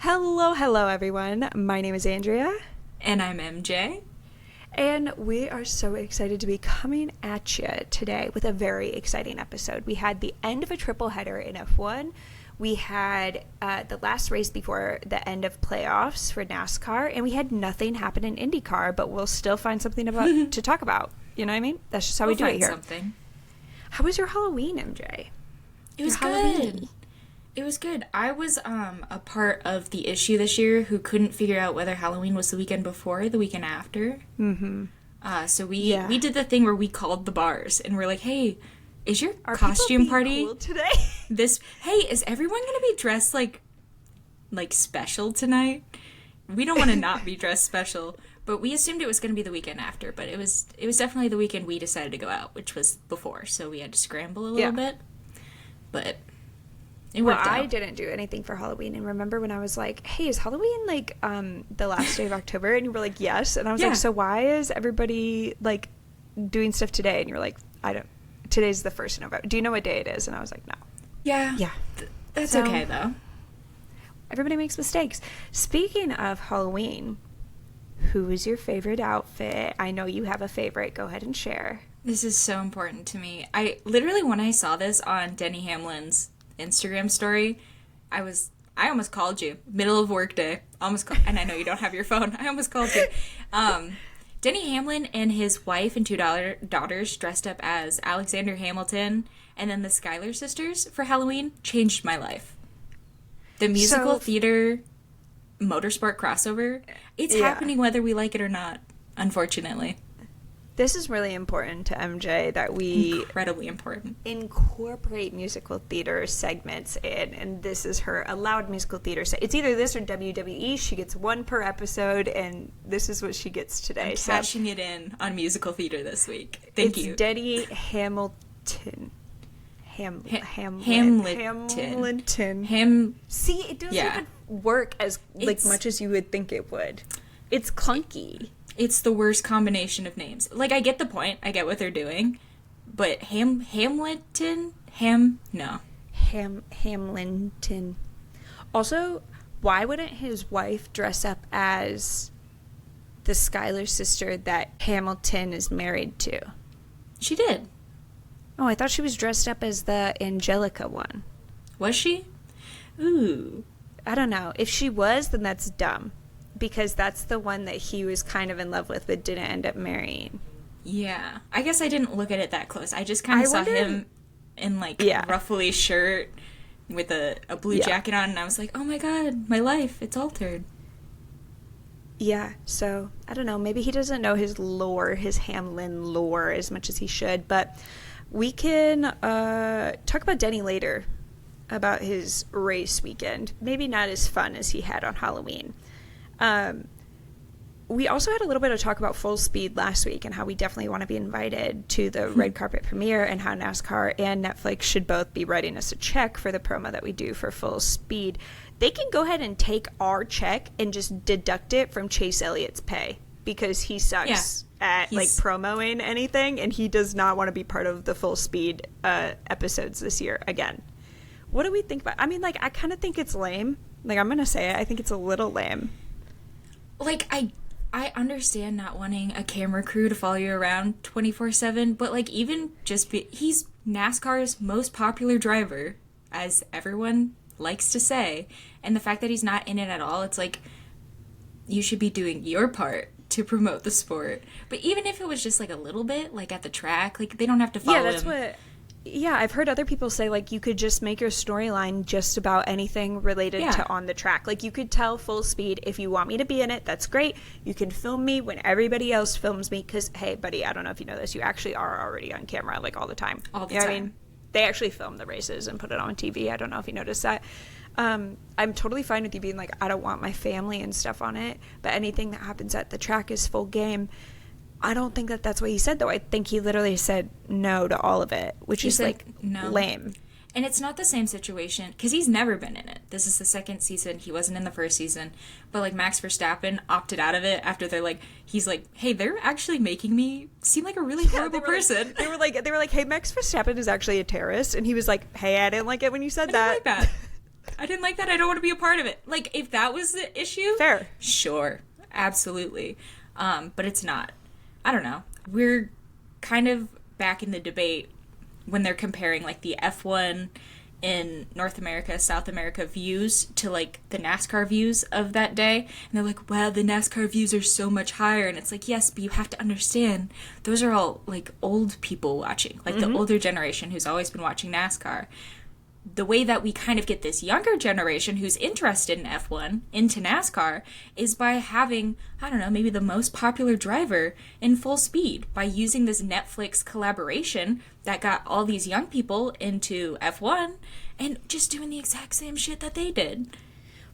Hello, everyone. My name is Andrea. And I'm MJ. And we are so excited to be coming at you today with a very exciting episode. We had the end of a triple header in F1. We had the last race before the end of playoffs for NASCAR. And we had nothing happen in IndyCar, but we'll still find something to talk about. You know what I mean? That's just how we do it here. Something. How was your Halloween, MJ? It was good. It was good. I was a part of the issue this year who couldn't figure out whether Halloween was the weekend before or the weekend after. Mm-hmm. So we did the thing where we called the bars and we're like, hey, is your Are costume people party cool today? Hey, is everyone going to be dressed like special tonight? We don't want to not be dressed special, but we assumed it was going to be the weekend after, but it was definitely the weekend we decided to go out, which was before, so we had to scramble a little bit. But it worked out. I didn't do anything for Halloween, and remember when I was like, hey, is Halloween the last day of October? And you were like, yes. And I was like, so why is everybody doing stuff today? And you were like, I don't. Today's the 1st of November. Do you know what day it is? And I was like, no. Yeah. That's okay though. Everybody makes mistakes. Speaking of Halloween, who is your favorite outfit? I know you have a favorite. Go ahead and share. This is so important to me. I literally, when I saw this on Denny Hamlin's Instagram story, I almost called you. Middle of work day. And I know you don't have your phone. I almost called you. Denny Hamlin and his wife and 2 daughters dressed up as Alexander Hamilton and then the Schuyler sisters for Halloween changed my life. The musical theater motorsport crossover, it's happening whether we like it or not, unfortunately. This is really important to MJ that we incredibly important incorporate musical theater segments in, and this is her allowed musical theater it's either this or WWE. She gets one per episode, and this is what she gets today. I'm cashing it in on musical theater this week. Thank you. It's Denny Hamilton. Hamilton. See, it doesn't even work as much as you would think it would. It's clunky. It's the worst combination of names. I get the point. I get what they're doing. But Hamilton? No. Hamilton. Also, why wouldn't his wife dress up as the Schuyler sister that Hamilton is married to? She did. Oh, I thought she was dressed up as the Angelica one. Was she? Ooh. I don't know. If she was, then that's dumb. Because that's the one that he was kind of in love with but didn't end up marrying. Yeah. I guess I didn't look at it that close. I just kind of saw him in ruffly shirt with a blue jacket on, and I was like, oh my god, my life, it's altered. Yeah, so, I don't know, maybe he doesn't know his lore, his Hamlin lore as much as he should, but we can talk about Denny later, about his race weekend. Maybe not as fun as he had on Halloween. We also had a little bit of talk about Full Speed last week and how we definitely want to be invited to the red carpet premiere, and how NASCAR and Netflix should both be writing us a check for the promo that we do for Full Speed. They can go ahead and take our check and just deduct it from Chase Elliott's pay because he sucks at promoing anything, and he does not want to be part of the Full Speed episodes this year again. What do we think about? I mean, I kind of think it's lame. I'm gonna say it. I think it's a little lame. I understand not wanting a camera crew to follow you around 24/7, but even he's NASCAR's most popular driver, as everyone likes to say, and the fact that he's not in it at all, it's you should be doing your part to promote the sport. But even if it was just a little bit, at the track, they don't have to follow him. Yeah, that's what... Yeah, I've heard other people say, you could just make your storyline just about anything related to on the track. You could tell Full Speed, if you want me to be in it, that's great. You can film me when everybody else films me, because, hey, buddy, I don't know if you know this, you actually are already on camera, all the time. All the time. I mean, they actually film the races and put it on TV. I don't know if you noticed that. I'm totally fine with you being I don't want my family and stuff on it, but anything that happens at the track is full game. I don't think that that's what he said, though. I think he literally said no to all of it, which is, no. Lame. And it's not the same situation, because he's never been in it. This is the second season. He wasn't in the first season. But, Max Verstappen opted out of it after he's hey, they're actually making me seem like a really horrible person. They were like, hey, Max Verstappen is actually a terrorist. And he was like, hey, I didn't like it when you said that. I didn't like that. I didn't like that. I don't want to be a part of it. Like, if that was the issue, fair. Sure. Absolutely. But it's not. I don't know. We're kind of back in the debate when they're comparing, like, the F1 in North America, South America views to, like, the NASCAR views of that day. And they're like, wow, the NASCAR views are so much higher. And it's like, yes, but you have to understand, those are all, like, old people watching. Like, the older generation who's always been watching NASCAR. The way that we kind of get this younger generation who's interested in F1 into NASCAR is by having, I don't know, maybe the most popular driver in Full Speed, by using this Netflix collaboration that got all these young people into F1 and just doing the exact same shit that they did.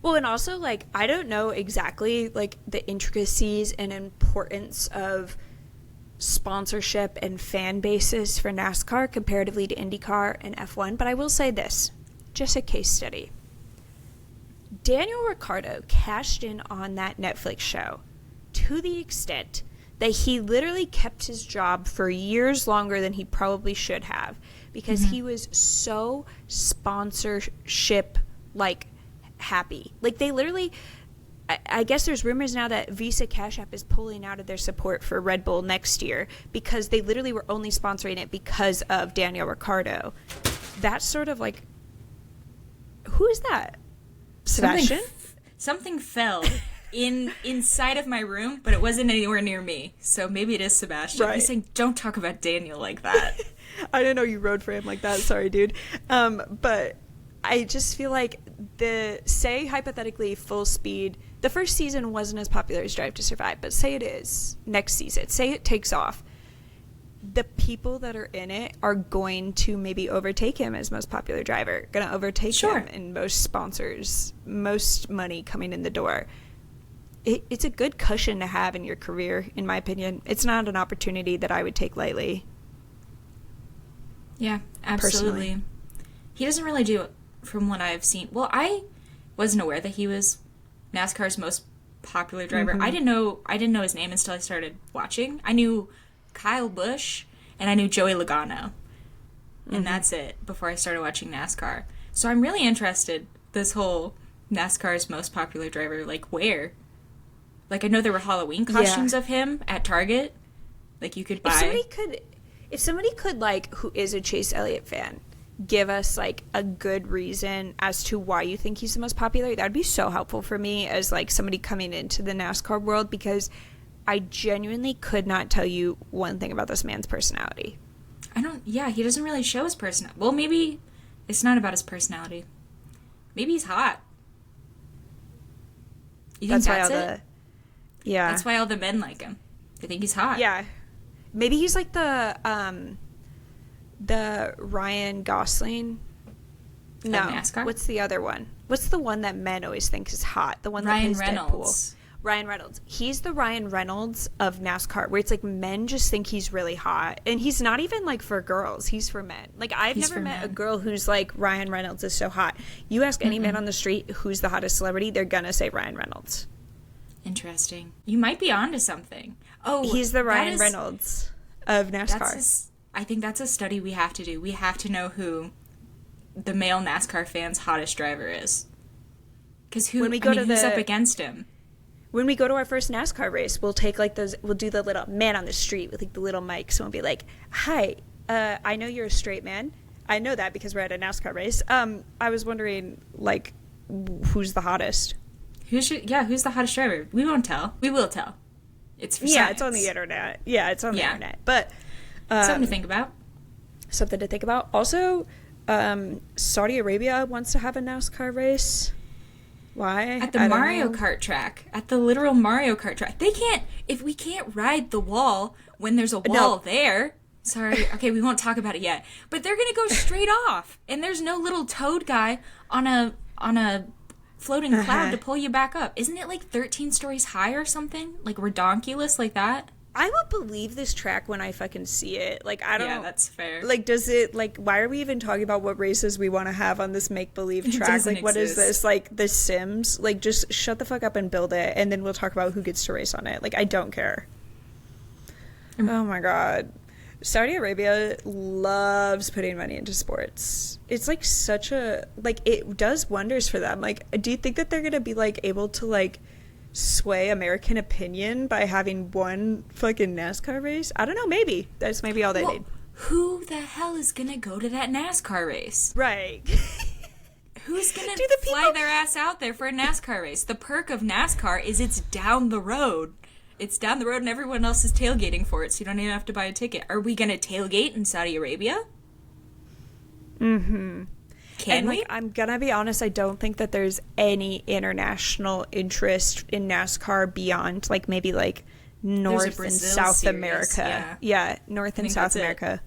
Well, and also, like, I don't know exactly, like, the intricacies and importance of sponsorship and fan bases for NASCAR comparatively to IndyCar and F1, but I will say this, just a case study. Daniel Ricciardo cashed in on that Netflix show to the extent that he literally kept his job for years longer than he probably should have, because he was so sponsorship, like, happy. Like, they literally... I guess there's rumors now that Visa Cash App is pulling out of their support for Red Bull next year because they literally were only sponsoring it because of Daniel Ricciardo. That's sort of like, who is that? Sebastian? Something fell inside of my room, but it wasn't anywhere near me. So maybe it is Sebastian. Right. He's saying, don't talk about Daniel like that. I didn't know you rode for him like that. Sorry, dude. But I just feel like say hypothetically Full Speed, the first season wasn't as popular as Drive to Survive, but say it is next season, say it takes off, the people that are in it are going to maybe overtake him as most popular driver, going to overtake him in most sponsors, most money coming in the door. It's a good cushion to have in your career, in my opinion. It's not an opportunity that I would take lightly. Yeah, absolutely. Personally. He doesn't really do it. From what I've seen, well, I wasn't aware that he was NASCAR's most popular driver. I didn't know his name until I started watching. I knew Kyle Busch and I knew Joey Logano, and that's it before I started watching NASCAR. So I'm really interested, this whole NASCAR's most popular driver, like, where? Like, I know there were Halloween costumes of him at Target. Like, you could buy. If somebody could, like, who is a Chase Elliott fan, give us, like, a good reason as to why you think he's the most popular, that would be so helpful for me as, like, somebody coming into the NASCAR world, because I genuinely could not tell you one thing about this man's personality. He doesn't really show his personality. Well, maybe it's not about his personality. Maybe he's hot. You think that's it? Yeah. That's why all the men like him. They think he's hot. Yeah. Maybe he's like the Ryan Gosling. No. NASCAR? What's the other one? What's the one that men always think is hot? The one that Ryan plays Reynolds. Deadpool. Ryan Reynolds. He's the Ryan Reynolds of NASCAR, where it's like men just think he's really hot. And he's not even like for girls. He's for men. Like, I've never met a girl who's like, Ryan Reynolds is so hot. You ask any man on the street who's the hottest celebrity, they're going to say Ryan Reynolds. Interesting. You might be onto something. Oh, he's the Ryan Reynolds of NASCAR. I think that's a study we have to do. We have to know who the male NASCAR fan's hottest driver is. Because who's up against him? When we go to our first NASCAR race, we'll take like we'll do the little man on the street with like the little mics, and we'll be like, "Hi, I know you're a straight man. I know that because we're at a NASCAR race. I was wondering, like, who's the hottest? Who's the hottest driver? We won't tell. We will tell. It's for science. It's on the internet. Yeah, it's on the internet. But something to think about. Something to think about. Also, Saudi Arabia wants to have a NASCAR race. Why? At the Mario Kart track. At the literal Mario Kart track. They can't, if we can't ride the wall when there's a wall there. Sorry. Okay, we won't talk about it yet. But they're going to go straight off. And there's no little toad guy on a floating cloud to pull you back up. Isn't it like 13 stories high or something? Like redonkulous like that? I would believe this track when I fucking see it. Like, I don't... Yeah, that's fair. Like, does it... Like, why are we even talking about what races we want to have on this make-believe track? Like, what is this? Like, The Sims? Like, just shut the fuck up and build it, and then we'll talk about who gets to race on it. Like, I don't care. Oh, my God. Saudi Arabia loves putting money into sports. It's like such a, like, it does wonders for them. Like, do you think that they're gonna be like able to like sway American opinion by having one fucking NASCAR race? I don't know, maybe that's maybe all they need. Who the hell is gonna go to that NASCAR race? Right. Who's gonna fly their ass out there for a NASCAR race? The perk of NASCAR is it's down the road. It's down the road and everyone else is tailgating for it, so you don't even have to buy a ticket. Are we gonna tailgate in Saudi Arabia? Mm-hmm. Can we? Like, I'm gonna be honest, I don't think that there's any international interest in NASCAR beyond like maybe like North and South series. America. Yeah, North and South America.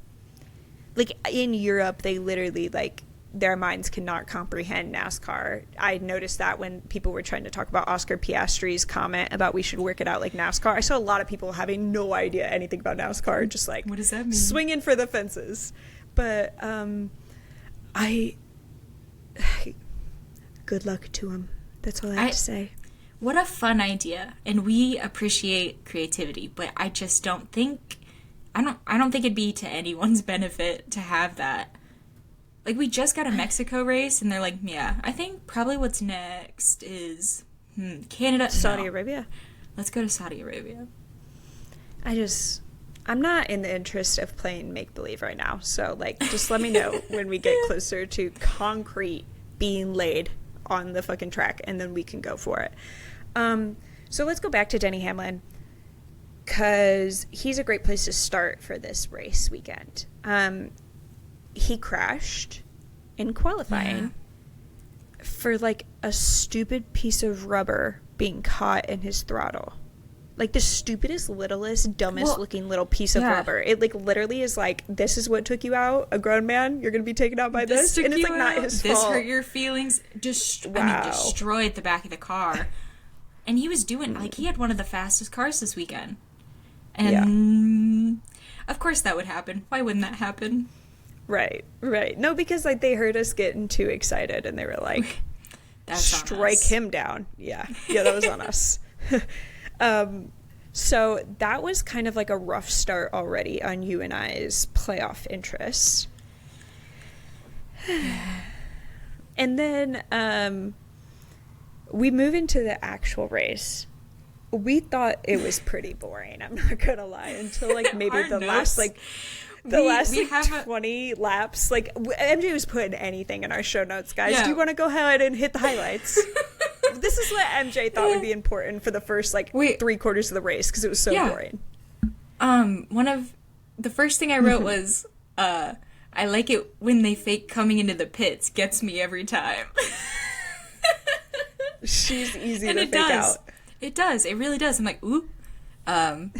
Like in Europe, they literally like their minds cannot comprehend NASCAR. I noticed that when people were trying to talk about Oscar Piastri's comment about we should work it out like NASCAR. I saw a lot of people having no idea anything about NASCAR, just like, what does that mean? Swinging for the fences. But good luck to him. That's all I have to say. What a fun idea. And we appreciate creativity, but I just don't think I don't think it'd be to anyone's benefit to have that. Like, we just got a Mexico race, and they're like, yeah, I think probably what's next is Canada. Saudi Arabia. Let's go to Saudi Arabia. I'm not in the interest of playing make-believe right now. So, like, just let me know when we get closer to concrete being laid on the fucking track, and then we can go for it. So let's go back to Denny Hamlin, because he's a great place to start for this race weekend. He crashed in qualifying for like a stupid piece of rubber being caught in his throttle. Like the stupidest, littlest, dumbest looking little piece of rubber. It like literally is like, this is what took you out, a grown man. You're gonna be taken out by this, and it's like not his fault. This hurt your feelings. Destroyed the back of the car. And he was doing like he had one of the fastest cars this weekend. And of course that would happen. Why wouldn't that happen? Right. No, because like they heard us getting too excited and they were like, strike him down. Yeah, that was on us. So that was kind of like a rough start already on you and I's playoff interest. And then we move into the actual race. We thought it was pretty boring, I'm not gonna lie, until like maybe the last 20 laps. Like MJ was putting anything in our show notes, guys. Do you want to go ahead and hit the highlights? This is what MJ thought would be important for the first like 3/4 of the race, because it was so boring. One of the first thing I wrote was I like it when they fake coming into the pits. Gets me every time. She's easy to fake out. It does. It really does. I'm like, ooh. And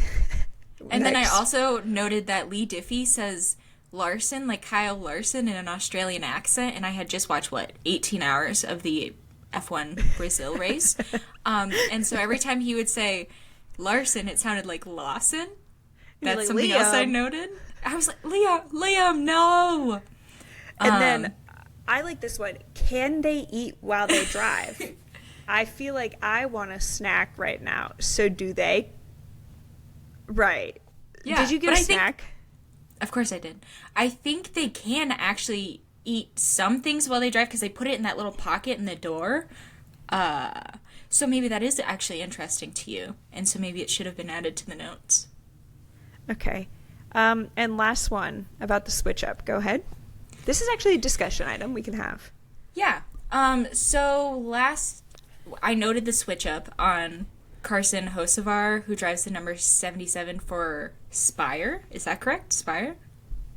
then I also noted that Lee Diffie says Larson, like Kyle Larson, in an Australian accent, and I had just watched, 18 hours of the F1 Brazil race. And so every time he would say Larson, it sounded like Lawson. That's like, something else I noted. I was like, Liam, no! And then, I like this one. Can they eat while they drive? I feel like I want a snack right now. So do they? Right. Yeah, did you get a snack? Of course I did. I think they can actually eat some things while they drive because they put it in that little pocket in the door. So maybe that is actually interesting to you. And so maybe it should have been added to the notes. Okay. And last one about the switch up. Go ahead. This is actually a discussion item we can have. Yeah. I noted the switch up on Carson Hocevar, who drives the number 77 for Spire. Is that correct? Spire?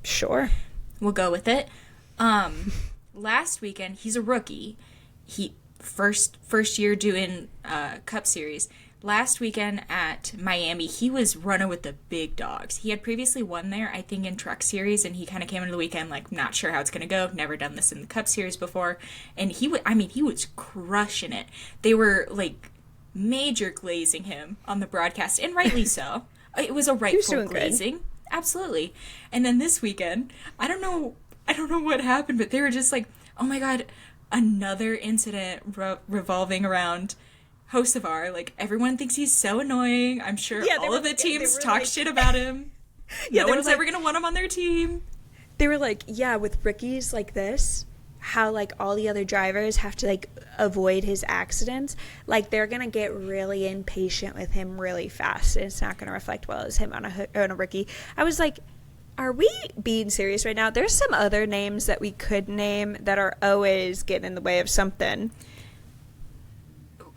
Sure. We'll go with it. Last weekend, he's a rookie. He first year doing Cup Series. Last weekend at Miami, he was running with the big dogs. He had previously won there, I think, in Truck Series, and he kind of came into the weekend like, not sure how it's going to go. Never done this in the Cup Series before. And he was crushing it. They were, like, major glazing him on the broadcast, and rightly so. It was a rightful glazing. Good. Absolutely. And then this weekend, I don't know what happened, but they were just like, oh my God, another incident revolving around Hocevar. Like, everyone thinks he's so annoying. I'm sure all of the teams talk shit about him. No one's ever going to want him on their team. They were like, yeah, with rookies like this, how like all the other drivers have to like avoid his accidents, like they're gonna get really impatient with him really fast, and it's not gonna reflect well as him on a rookie. I was like, are we being serious right now? There's some other names that we could name that are always getting in the way of something,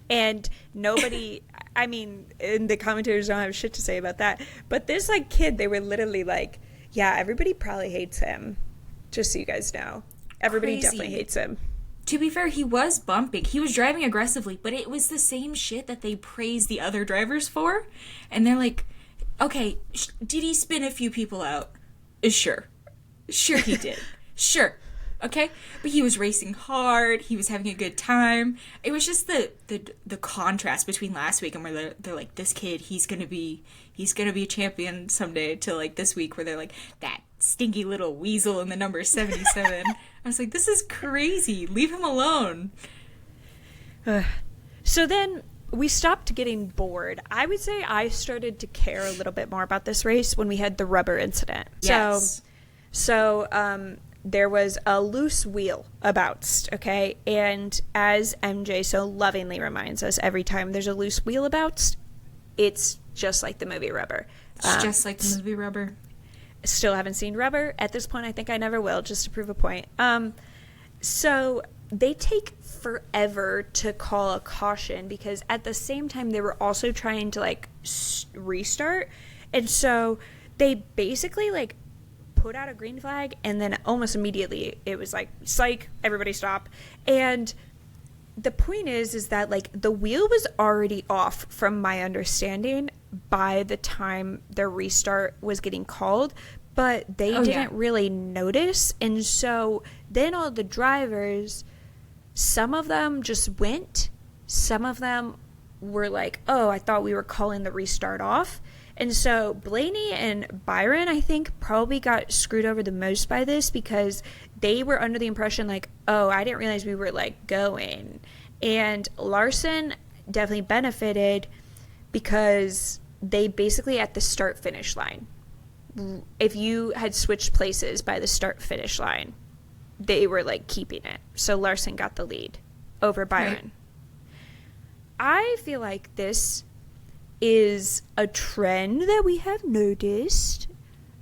and nobody I mean, and the commentators don't have shit to say about that, but this like kid, they were literally like, yeah, everybody probably hates him, just so you guys know. Everybody definitely hates him. To be fair, he was bumping. He was driving aggressively, but it was the same shit that they praised the other drivers for. And they're like, okay, did he spin a few people out? Sure. Sure he did. Sure. Okay? But he was racing hard. He was having a good time. It was just the contrast between last week and where they're like, this kid, he's gonna be a champion someday, to like this week where they're like, that stinky little weasel in the number 77. I was like, this is crazy. Leave him alone. So then we stopped getting bored. I would say I started to care a little bit more about this race when we had the rubber incident. Yes. So there was a loose wheel about, okay? And as MJ so lovingly reminds us every time there's a loose wheel about, it's just like the movie Rubber. It's just like the movie Rubber. Still haven't seen Rubber. At this point, I think I never will, just to prove a point. So they take forever to call a caution because at the same time, they were also trying to, like, restart. And so they basically, like, put out a green flag, and then almost immediately it was like, psych, everybody stop. And the point is that, like, the wheel was already off, from my understanding, by the time the restart was getting called, but they didn't really notice. And so then all the drivers, some of them just went, some of them were like, oh, I thought we were calling the restart off. And so Blaney and Byron, I think, probably got screwed over the most by this because they were under the impression like, oh, I didn't realize we were like going. And Larson definitely benefited because they basically at the start finish line, if you had switched places by the start finish line, they were like keeping it. So Larson got the lead over Byron. Right. I feel like this is a trend that we have noticed.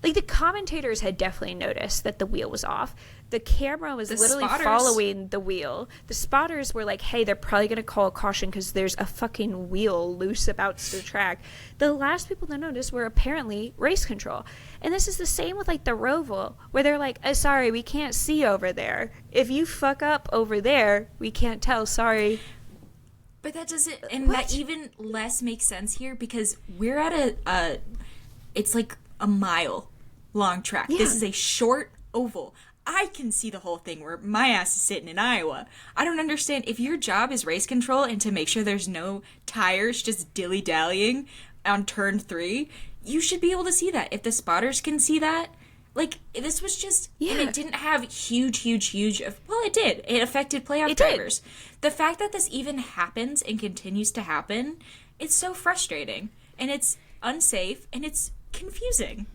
Like, the commentators had definitely noticed that the wheel was off. The camera was literally following the wheel. The spotters were like, hey, they're probably going to call a caution because there's a fucking wheel loose about the track. The last people to notice were apparently race control. And this is the same with, like, the Roval, where they're like, oh, sorry, we can't see over there. If you fuck up over there, we can't tell, sorry. But that doesn't, and what? That even less makes sense here because we're at it's like a mile long track. Yeah. This is a short oval. I can see the whole thing where my ass is sitting in Iowa. I don't understand. If your job is race control and to make sure there's no tires just dilly-dallying on turn 3, you should be able to see that. If the spotters can see that, like, this was just, and it didn't have huge, well, it did. It affected playoff drivers. The fact that this even happens and continues to happen, it's so frustrating. And it's unsafe, and it's confusing.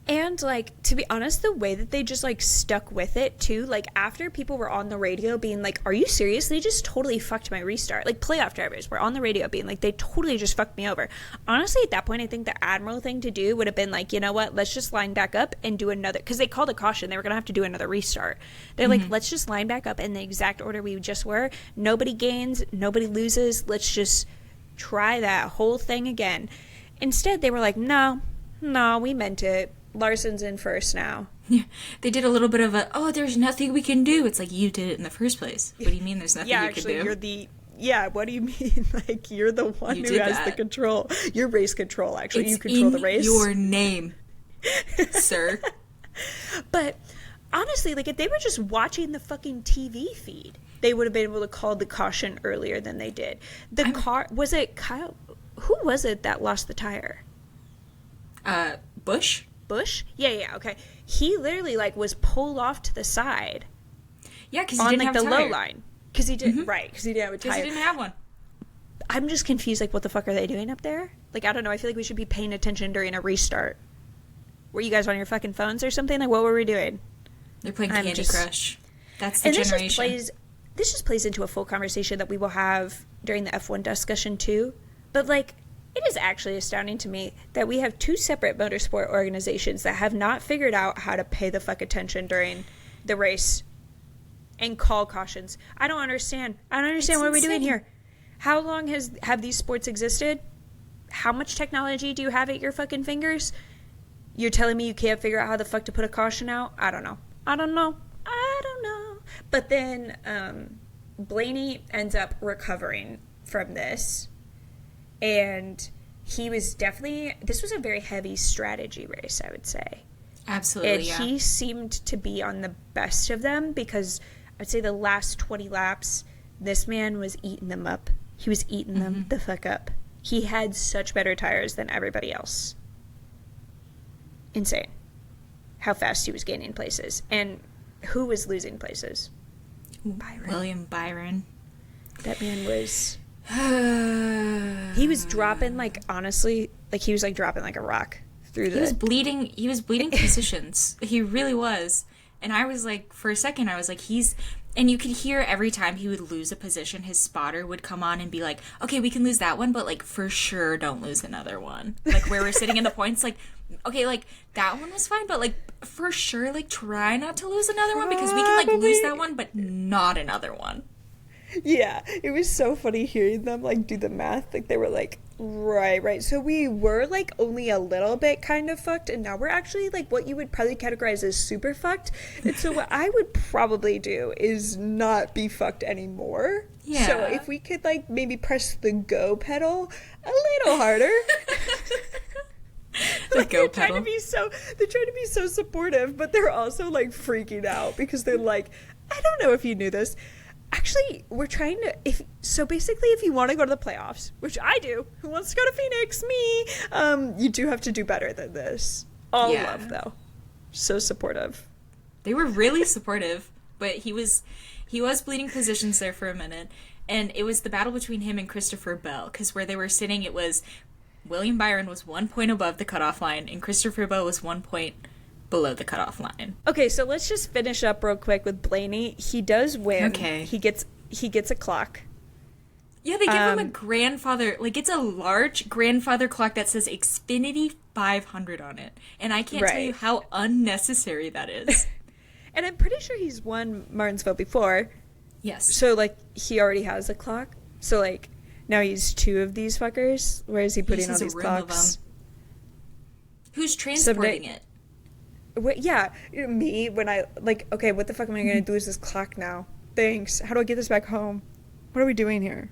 And, like, to be honest, the way that they just, like, stuck with it, too, like, after people were on the radio being like, are you serious? They just totally fucked my restart. Like, playoff drivers were on the radio being like, they totally just fucked me over. Honestly, at that point, I think the admiral thing to do would have been like, you know what? Let's just line back up and do another, because they called a caution. They were going to have to do another restart. They're like, let's just line back up in the exact order we just were. Nobody gains. Nobody loses. Let's just try that whole thing again. Instead, they were like, no, we meant it. Larson's in first now. Yeah, they did a little bit of there's nothing we can do. It's like, you did it in the first place. What do you mean there's nothing you can do? What do you mean? Like, you're the one who has the control. You're race control, actually. You control the race. Your name, sir. But honestly, like, if they were just watching the fucking TV feed, they would have been able to call the caution earlier than they did. Was it Kyle? Who was it that lost the tire? Bush? Yeah, okay. He literally, like, was pulled off to the side. Yeah, because he didn't have a tire. On, like, the low line. Because he didn't, because he didn't have a tire. Because he didn't have one. I'm just confused, like, what the fuck are they doing up there? Like, I don't know. I feel like we should be paying attention during a restart. Were you guys on your fucking phones or something? Like, what were we doing? They're playing Candy Crush. That's the generation. This just plays into a full conversation that we will have during the F1 discussion too. But like, it is actually astounding to me that we have two separate motorsport organizations that have not figured out how to pay the fuck attention during the race and call cautions. I don't understand. What are we doing here? How long have these sports existed? How much technology do you have at your fucking fingers? You're telling me you can't figure out how the fuck to put a caution out? I don't know. But then Blaney ends up recovering from this. And he was this was a very heavy strategy race, I would say. Absolutely, and he seemed to be on the best of them because I'd say the last 20 laps, this man was eating them up. He was eating them the fuck up. He had such better tires than everybody else. Insane. How fast he was gaining places. And who was losing places? Byron. William Byron. That man was... he was dropping, like, honestly, like, he was, like, dropping like a rock through He was bleeding positions. He really was. And I was like, for a second, I was like, and you could hear every time he would lose a position, his spotter would come on and be like, okay, we can lose that one, but, like, for sure don't lose another one. Like, where we're sitting in the points, like, okay, like, that one was fine, but, like, for sure, like, try not to lose another one, because we can, like, lose that one, but not another one. Yeah, it was so funny hearing them, like, do the math. Like, they were like, right. So we were, like, only a little bit kind of fucked, and now we're actually, like, what you would probably categorize as super fucked. And so what I would probably do is not be fucked anymore. Yeah. So if we could, like, maybe press the go pedal a little harder. Like, go pedal. They're trying to be so supportive, but they're also, like, freaking out because they're like, I don't know if you knew this. Actually, we're trying to, if you want to go to the playoffs, which I do, who wants to go to Phoenix? Me. You do have to do better than this. All love, though. So supportive. They were really supportive, but he was bleeding positions there for a minute, and it was the battle between him and Christopher Bell, because where they were sitting, it was William Byron was 1 point above the cutoff line, and Christopher Bell was 1 point below the cutoff line. Okay, so let's just finish up real quick with Blaney. He does win. Okay. He gets a clock. Yeah, they give him a grandfather, like, it's a large grandfather clock that says Xfinity 500 on it. And I can't tell you how unnecessary that is. And I'm pretty sure he's won Martinsville before. Yes. So, like, he already has a clock. So, like, now he's two of these fuckers. Where is he putting all these clocks? Who's transporting it? Yeah, me, when I, like, okay, what the fuck am I gonna do with this clock now? Thanks. How do I get this back home? What are we doing here?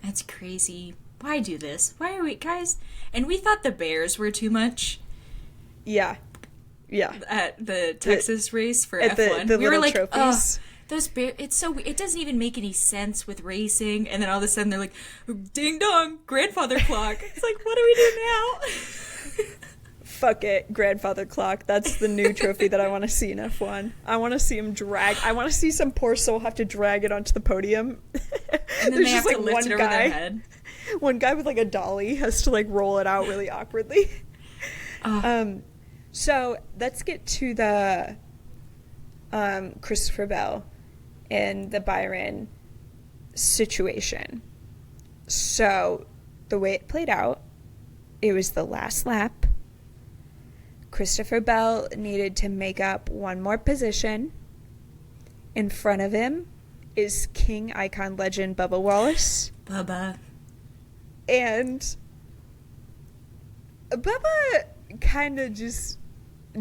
That's crazy. Why do this? Why are we, guys? And we thought the Bears were too much. Yeah. At the Texas race for F1. The we were like, trophies. Those Bears, it doesn't even make any sense with racing. And then all of a sudden they're like, ding dong, grandfather clock. It's like, what do we do now? Fuck it, grandfather clock. That's the new trophy that I want to see in F1. I want to see him I want to see some poor soul have to drag it onto the podium. And then they have to lift it over their head. One guy with, like, a dolly has to, like, roll it out really awkwardly. So let's get to the Christopher Bell and the Byron situation. So the way it played out, it was the last lap. Christopher Bell needed to make up one more position. In front of him is King, icon, legend Bubba Wallace. Bubba. And Bubba kind of just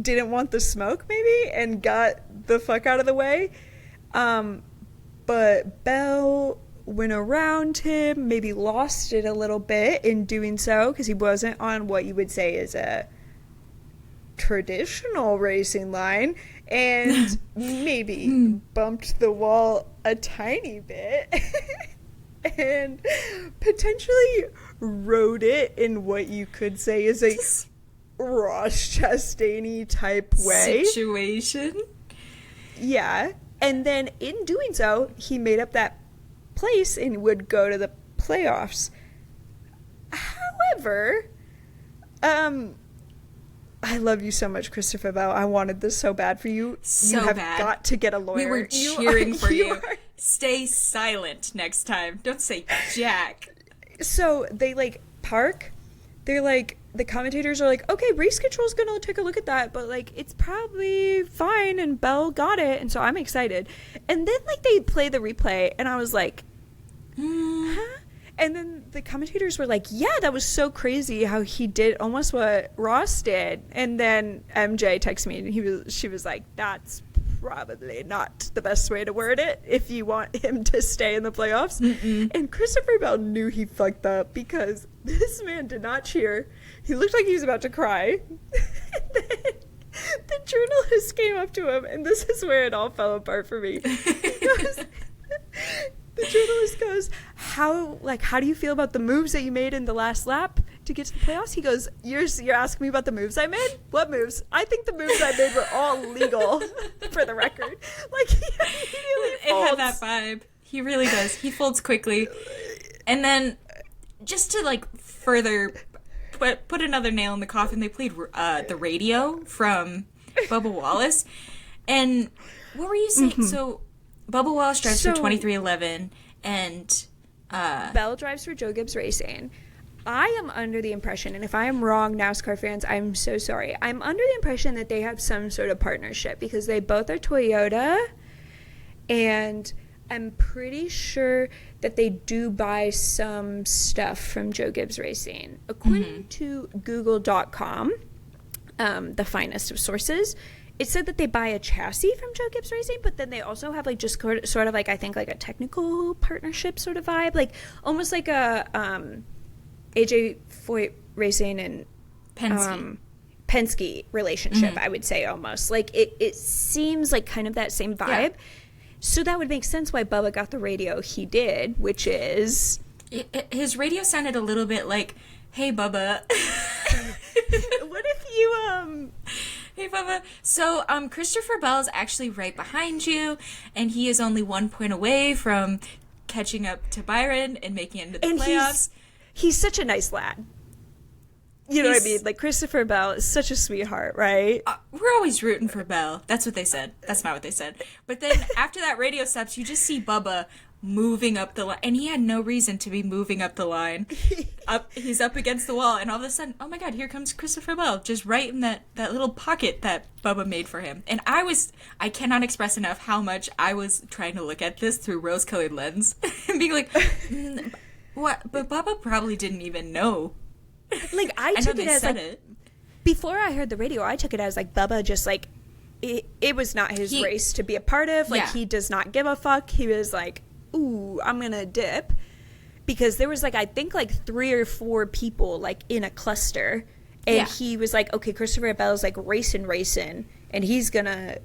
didn't want the smoke, maybe, and got the fuck out of the way. But Bell went around him, maybe lost it a little bit in doing so, because he wasn't on what you would say is a traditional racing line, and maybe bumped the wall a tiny bit and potentially rode it in what you could say is a Ross Chastain type way situation. Yeah, and then in doing so, he made up that place and would go to the playoffs. However, I love you so much, Christopher Bell. I wanted this so bad for you. So you have bad. got to get a lawyer. We were cheering for you. Stay silent next time. Don't say jack. So they like park. They're like, the commentators are like, okay, race control's gonna take a look at that, but like it's probably fine, and Bell got it, and so I'm excited. And then like they play the replay, and I was like, huh? And then the commentators were like, yeah, that was so crazy how he did almost what Ross did. And then MJ texted me, and she was like, that's probably not the best way to word it if you want him to stay in the playoffs. Mm-mm. And Christopher Bell knew he fucked up because this man did not cheer. He looked like he was about to cry. And then the journalist came up to him, and this is where it all fell apart for me. The journalist goes, how do you feel about the moves that you made in the last lap to get to the playoffs? He goes, you're asking me about the moves I made? What moves? I think the moves I made were all legal, for the record. Like, he immediately folds. It had that vibe. He really does. He folds quickly. And then, just to, like, further put another nail in the coffin, they played the radio from Bubba Wallace. And what were you saying? Mm-hmm. So, Bubba Wallace drives for 2311, and Bell drives for Joe Gibbs Racing. I am under the impression, and if I am wrong, NASCAR fans, I'm so sorry. I'm under the impression that they have some sort of partnership because they both are Toyota, and I'm pretty sure that they do buy some stuff from Joe Gibbs Racing. According to Google.com, the finest of sources, it said that they buy a chassis from Joe Gibbs Racing, but then they also have like just sort of like, I think like a technical partnership sort of vibe, like almost like a AJ Foyt Racing and Penske relationship, I would say almost. Like it seems like kind of that same vibe. Yeah. So that would make sense why Bubba got the radio he did, which is... His radio sounded a little bit like, hey, Bubba. What if you, Hey, Bubba. So, Christopher Bell's actually right behind you, and he is only 1 point away from catching up to Byron and making it into the playoffs. He's such a nice lad. You know what I mean? Like, Christopher Bell is such a sweetheart, right? We're always rooting for Bell. That's what they said. That's not what they said. But then, after that radio stops, you just see Bubba moving up the line, and he had no reason to be moving up the line. He's up against the wall, and all of a sudden, oh my god, here comes Christopher Bell, just right in that little pocket that Bubba made for him. And I cannot express enough how much I was trying to look at this through rose-colored lens, and being like, what? But Bubba probably didn't even know. Like, I took it as, like, before I heard the radio, I took it as, like, Bubba just, like, it was not his race to be a part of. Like, he does not give a fuck. He was like, ooh, I'm gonna dip, because there was like, I think like 3 or 4 people like in a cluster, and he was like, okay, Christopher Bell's like racing, and he's gonna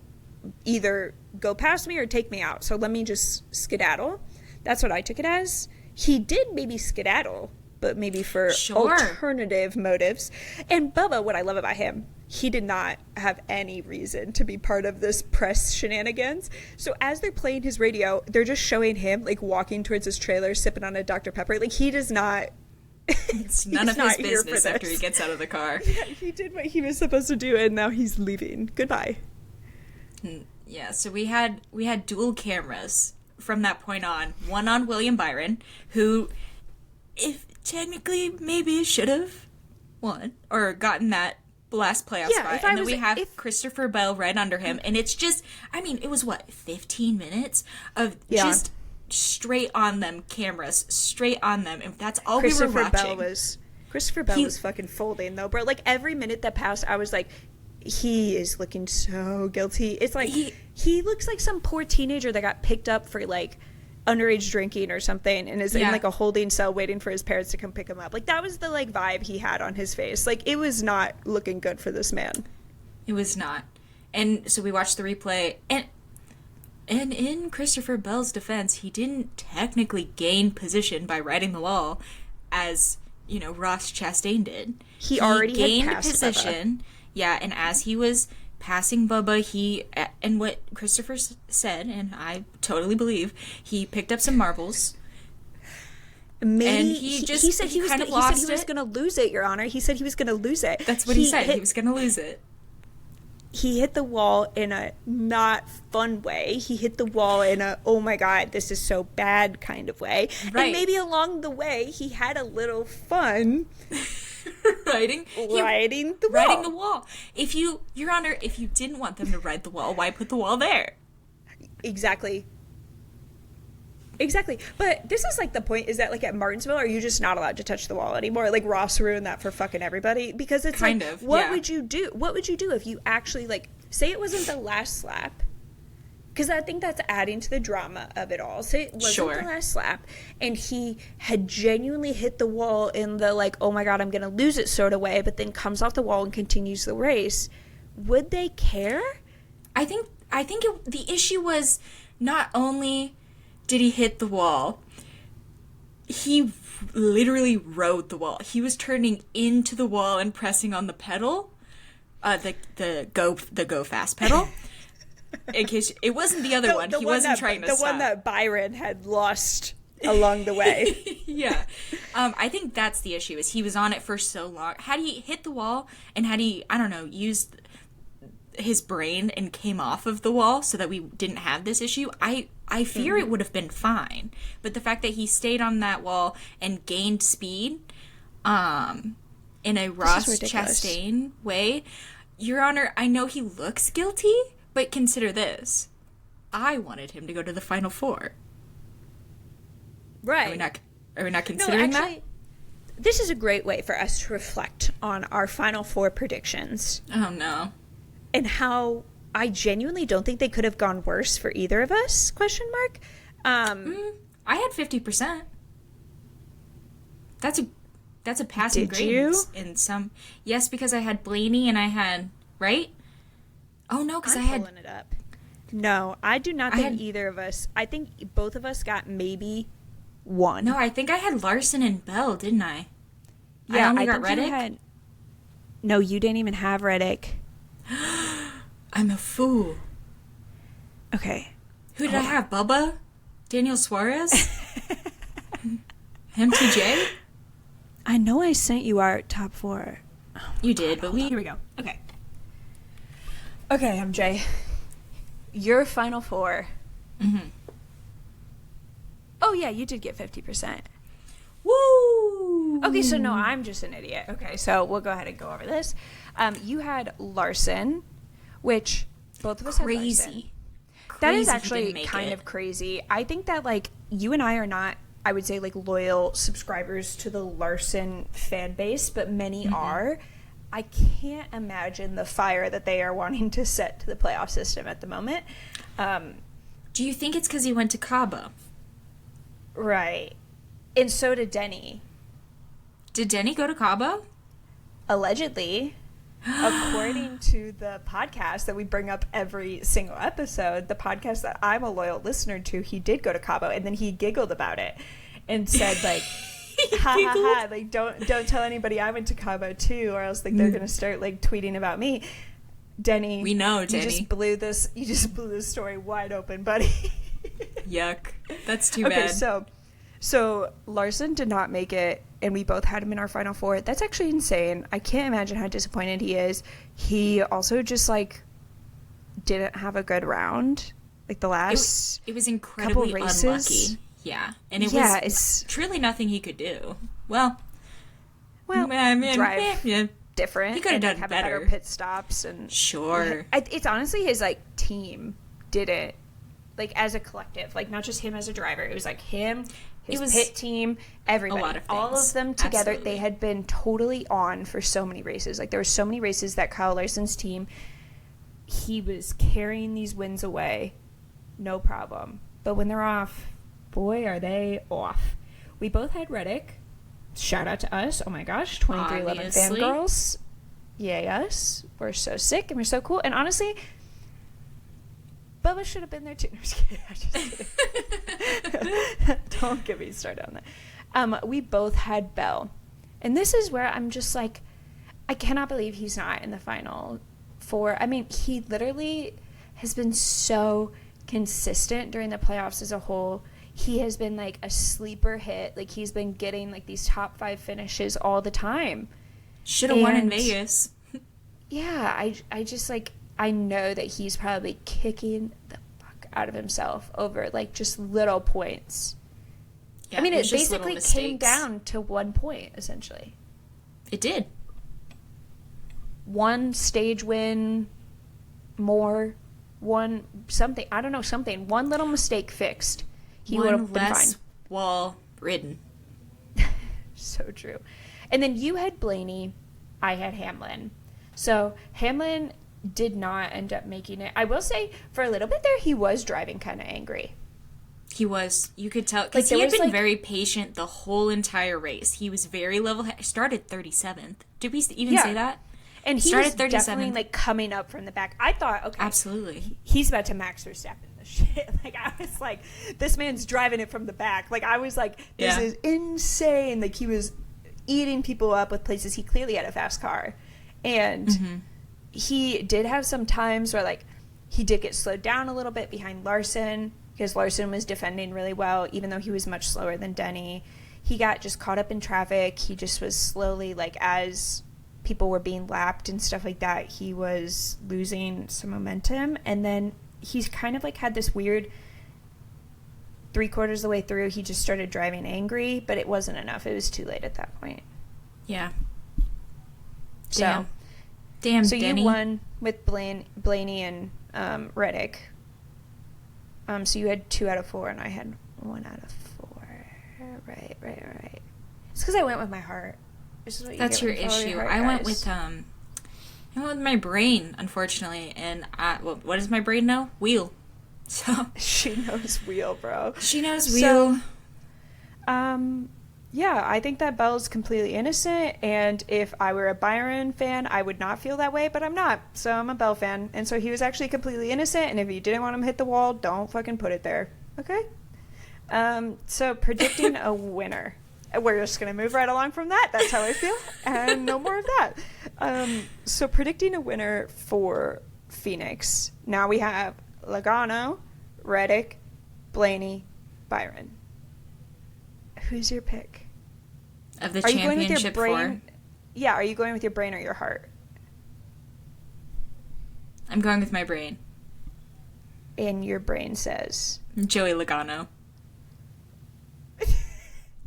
either go past me or take me out, so let me just skedaddle. That's what I took it as. He did maybe skedaddle, but maybe for alternative motives. And Bubba, what I love about him, he did not have any reason to be part of this press shenanigans. So as they're playing his radio, they're just showing him like walking towards his trailer, sipping on a Dr. Pepper. Like, he does not... It's none of his business after he gets out of the car. Yeah, he did what he was supposed to do, and now he's leaving. Goodbye. Yeah, so we had dual cameras from that point on. One on William Byron, who, if technically maybe should have won or gotten that last playoff spot. And then we have Christopher Bell right under him. And it's just, I mean, it was 15 minutes of just straight on them cameras, straight on them. And that's all we were watching. Christopher Bell was fucking folding, though, bro. Like, every minute that passed, I was like, he is looking so guilty. It's like, he looks like some poor teenager that got picked up for, like, underage drinking or something and is in like a holding cell waiting for his parents to come pick him up. Like, that was the like vibe he had on his face. Like, it was not looking good for this man. It was not. And so we watched the replay, and in Christopher Bell's defense, he didn't technically gain position by riding the wall, as you know Ross Chastain did. He already gained had passed position. Bubba. Yeah, and as he was passing Bubba, and what Christopher said, and I totally believe, he picked up some marbles, Maybe and he said he was kind of he said lost he was it. going to lose it, Your Honor. He said he was going to lose it. That's what he said. He was going to lose it. He hit the wall in a not fun way. He hit the wall in a, oh my God, this is so bad kind of way. Right. And maybe along the way, he had a little fun riding the wall. If you, Your Honor, if you didn't want them to ride the wall, why put the wall there? Exactly. But this is like the point, is that like at Martinsville, are you just not allowed to touch the wall anymore? Like Ross ruined that for fucking everybody, because it's kind like, of, what yeah. would you do? What would you do if you actually, like, say it wasn't the last lap? Because I think that's adding to the drama of it all. Say it wasn't the last lap, and he had genuinely hit the wall in the like, oh my God, I'm going to lose it sort of way, but then comes off the wall and continues the race. Would they care? I think the issue was not only did he hit the wall, he literally rode the wall. He was turning into the wall and pressing on the pedal, the go fast pedal. In case it wasn't the other one, he wasn't trying to stop. The one that Byron had lost along the way. Yeah, I think that's the issue. Is he was on it for so long. Had he hit the wall and had he, I don't know, used his brain and came off of the wall so that we didn't have this issue, I fear it would have been fine. But the fact that he stayed on that wall and gained speed in a Ross Chastain way, Your Honor, I know he looks guilty, but consider this. I wanted him to go to the Final Four. Right. Are we not considering that? This is a great way for us to reflect on our Final Four predictions. Oh, no. And how I genuinely don't think they could have gone worse for either of us, question mark. I had 50%. That's a passing grade. Did you? In some... Yes, because I had Blaney and I had... Right? Oh, no, because I had... pulling it up. No, I do not think either of us... I think both of us got maybe one. No, I think I had Larson and Bell, didn't I? Yeah, I only got think Reddick? you had... No, you didn't even have Reddick. I'm a fool. Okay. Who did I have? Bubba? Daniel Suarez? MTJ? I know I sent you our top four. Oh, you did, but here we go. Okay, MJ. Your Final Four. Mm-hmm. Oh, yeah, you did get 50%. Woo! Okay, so no, I'm just an idiot. Okay, so we'll go ahead and go over this. You had Larson, which both of us had Larson. That is actually kind of crazy. I think that, like, you and I are not, I would say, like, loyal subscribers to the Larson fan base, but many are. I can't imagine the fire that they are wanting to set to the playoff system at the moment. Do you think it's because he went to Cabo? Right. And so did Denny. Did Denny go to Cabo? Allegedly. According to the podcast that we bring up every single episode, the podcast that I'm a loyal listener to, he did go to Cabo, and then he giggled about it and said, like, ha ha ha, like, don't tell anybody I went to Cabo too, or else, like, they're gonna start, like, tweeting about me. Denny, we know, Denny. You just blew this story wide open, buddy. Yuck. That's too bad. Okay, so Larson did not make it, and we both had him in our Final Four. That's actually insane. I can't imagine how disappointed he is. He also just, like, didn't have a good round. Like, the last it was incredibly couple races. Unlucky. Yeah. And it was truly nothing he could do. Well, drive different. He could have done have better. Pit stops. And sure. It's honestly his, like, team did it. Like, as a collective. Like, not just him as a driver. It was, like, him, his pit team, everybody. A lot of things. All of them together. Absolutely. They had been totally on for so many races. Like, there were so many races that Kyle Larson's team, he was carrying these wins away. No problem. But when they're off, boy, are they off. We both had Reddick. Shout out to us. Oh, my gosh. 2311 fangirls. Yay, us. We're so sick and we're so cool. And honestly... Bubba should have been there too. No, I'm just kidding. Don't get me started on that. We both had Bell. And this is where I'm just like, I cannot believe he's not in the Final Four. I mean, he literally has been so consistent during the playoffs as a whole. he has been like a sleeper hit. Like he's been getting like these top 5 finishes all the time. Should have won in Vegas. Yeah, I just like, I know that he's probably kicking the fuck out of himself over like just little points. Yeah, I mean, it basically came down to 1 point, essentially. It did. 1 stage win, more, 1 something, I don't know, something. 1 little mistake fixed. He would have been fine. Wall ridden. So true. And then you had Blaney, I had Hamlin. So Hamlin did not end up making it. I will say, for a little bit there, he was driving kind of angry. He was. You could tell. Because he had been very patient the whole entire race. He was very level-headed. Started 37th. Did we even say that? And he started was definitely like coming up from the back. I thought, okay. Absolutely. He's about to Max Verstappen the shit. Like, I was like, this man's driving it from the back. Like, I was like, this is insane. Like, he was eating people up with places. He clearly had a fast car. And he did have some times where, like, he did get slowed down a little bit behind Larson. Because Larson was defending really well, even though he was much slower than Denny. He got just caught up in traffic. He just was slowly, like, as people were being lapped and stuff like that, he was losing some momentum. And then he's kind of, like, had this weird 3/4 of the way through, he just started driving angry, but it wasn't enough. It was too late at that point. Yeah. So, Damn, so Denny. You won with Blaney and Reddick. So you had 2 out of 4, and I had 1 out of 4. Right. It's because I went with my heart. This is what you That's get your when you follow issue. your heart, I went guys. with my brain, unfortunately, and what does my brain know? Wheel. So She knows wheel, bro. she knows wheel. So, yeah, I think that Belle's completely innocent, and if I were a Byron fan, I would not feel that way, but I'm not, so I'm a Belle fan, and so he was actually completely innocent, and if you didn't want him to hit the wall, don't fucking put it there, okay? So predicting a winner. We're just going to move right along from that. That's how I feel, and no more of that. So predicting a winner for Phoenix. Now we have Logano, Reddick, Blaney, Byron. Who's your pick? Of the Are you going with your championship brain? 4. Yeah, are you going with your brain or your heart? I'm going with my brain. And your brain says... Joey Logano.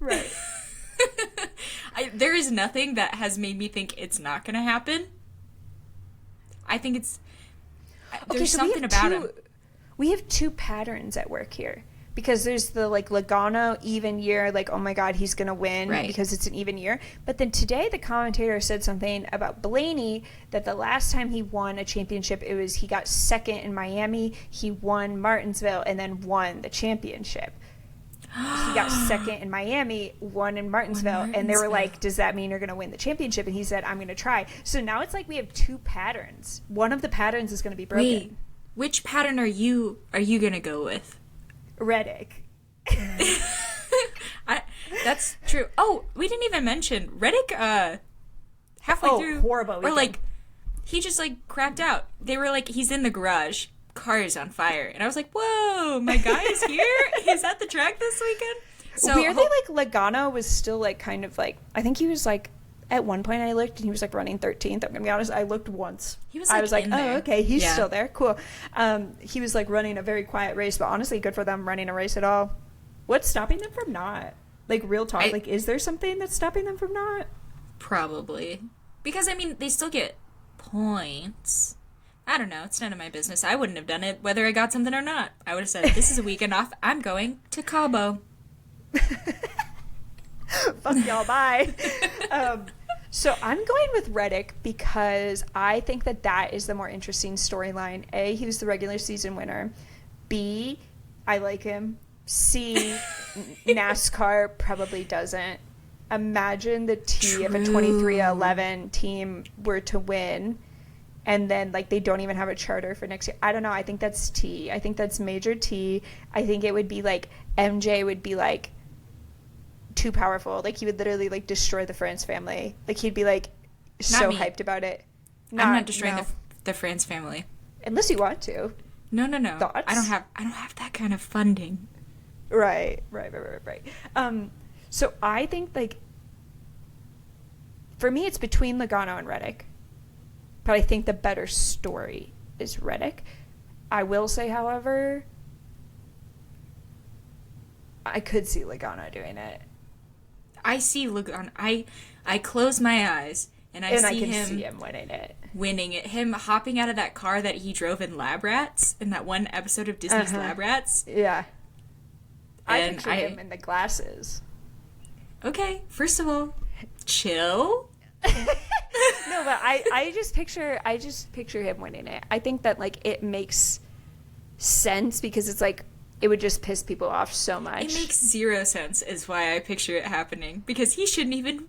Right. There is nothing that has made me think it's not going to happen. I think it's... There's something about him. We have 2 patterns at work here. Because there's the, like, Logano even year, like, oh my God, he's going to win because it's an even year. But then today the commentator said something about Blaney, that the last time he won a championship, it was he got 2nd in Miami, he won Martinsville, and then won the championship. He got 2nd in Miami, won in Martinsville, and they were like, does that mean you're going to win the championship? And he said, I'm going to try. So now it's like we have 2 patterns. One of the patterns is going to be broken. Wait, which pattern are you going to go with? Reddick. That's true. Oh, we didn't even mention Reddick. Halfway through, horrible weekend. or like he just like crapped out. They were like, he's in the garage, car is on fire, and I was like, whoa, my guy is here. He's at the track this weekend. So weirdly, like Logano was still like kind of like, I think he was like, at one point I looked and he was like running 13th. I'm gonna be honest, I looked once. I was like, oh, okay, he's still there. Cool. He was like running a very quiet race, but honestly, good for them running a race at all. What's stopping them from not? Like, real talk, like, is there something that's stopping them from not? Probably. Because, I mean, they still get points. I don't know. It's none of my business. I wouldn't have done it whether I got something or not. I would have said, this is a weekend off. I'm going to Cabo. Fuck y'all, bye. So I'm going with Reddick because I think that is the more interesting storyline. A, he was the regular season winner. B, I like him. C, NASCAR probably doesn't. Imagine the T if a 23-11 team were to win and then like they don't even have a charter for next year. I don't know. I think that's T. I think that's major T. I think it would be like MJ would be like too powerful. Like he would literally like destroy the France family. Like he'd be like so hyped about it. I'm not destroying the France family. Unless you want to. No. Thoughts? I don't have that kind of funding. Right. So I think, like, for me, it's between Logano and Reddick. But I think the better story is Reddick. I will say, however, I could see Logano doing it. I see Logano. I close my eyes and I see him winning it. Him hopping out of that car that he drove in Lab Rats, in that one episode of Disney's Lab Rats. Yeah. I picture him in the glasses. Okay, first of all, chill. No, but I just picture him winning it. I think that, like, it makes sense because it's like it would just piss people off so much. It makes zero sense is why I picture it happening, because he shouldn't even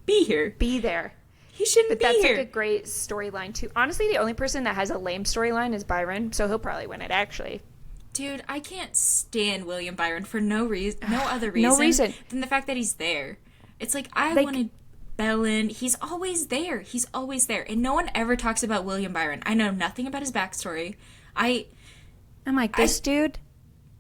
be here. Be there. He shouldn't be here. But that's like a great storyline too. Honestly, the only person that has a lame storyline is Byron, so he'll probably win it actually. Dude, I can't stand William Byron for no other reason than the fact that he's there. It's like, I wanted Bellin. He's always there. And no one ever talks about William Byron. I know nothing about his backstory. I'm like, this dude,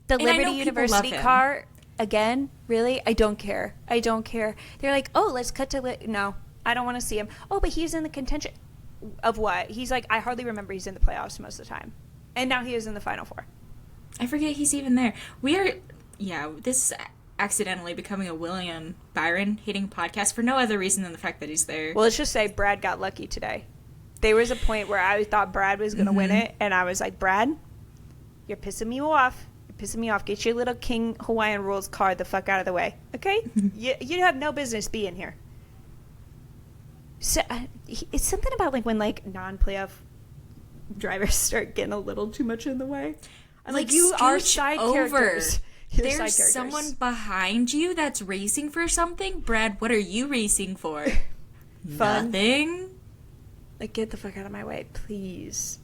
the Liberty University car, again, really? I don't care. They're like, oh, let's cut to... No, I don't want to see him. Oh, but he's in the contention. Of what? He's like, I hardly remember he's in the playoffs most of the time. And now he is in the Final Four. I forget he's even there. This is accidentally becoming a William Byron hating podcast for no other reason than the fact that he's there. Well, let's just say Brad got lucky today. There was a point where I thought Brad was going to win it, and I was like, Brad, you're pissing me off. Get your little King Hawaiian Rules card the fuck out of the way, okay? You have no business being here. So it's something about, like, when, like, non-playoff drivers start getting a little too much in the way. I'm like, you are side characters. There's someone behind you that's racing for something. Brad, what are you racing for? Fun. Nothing. Like, get the fuck out of my way, please.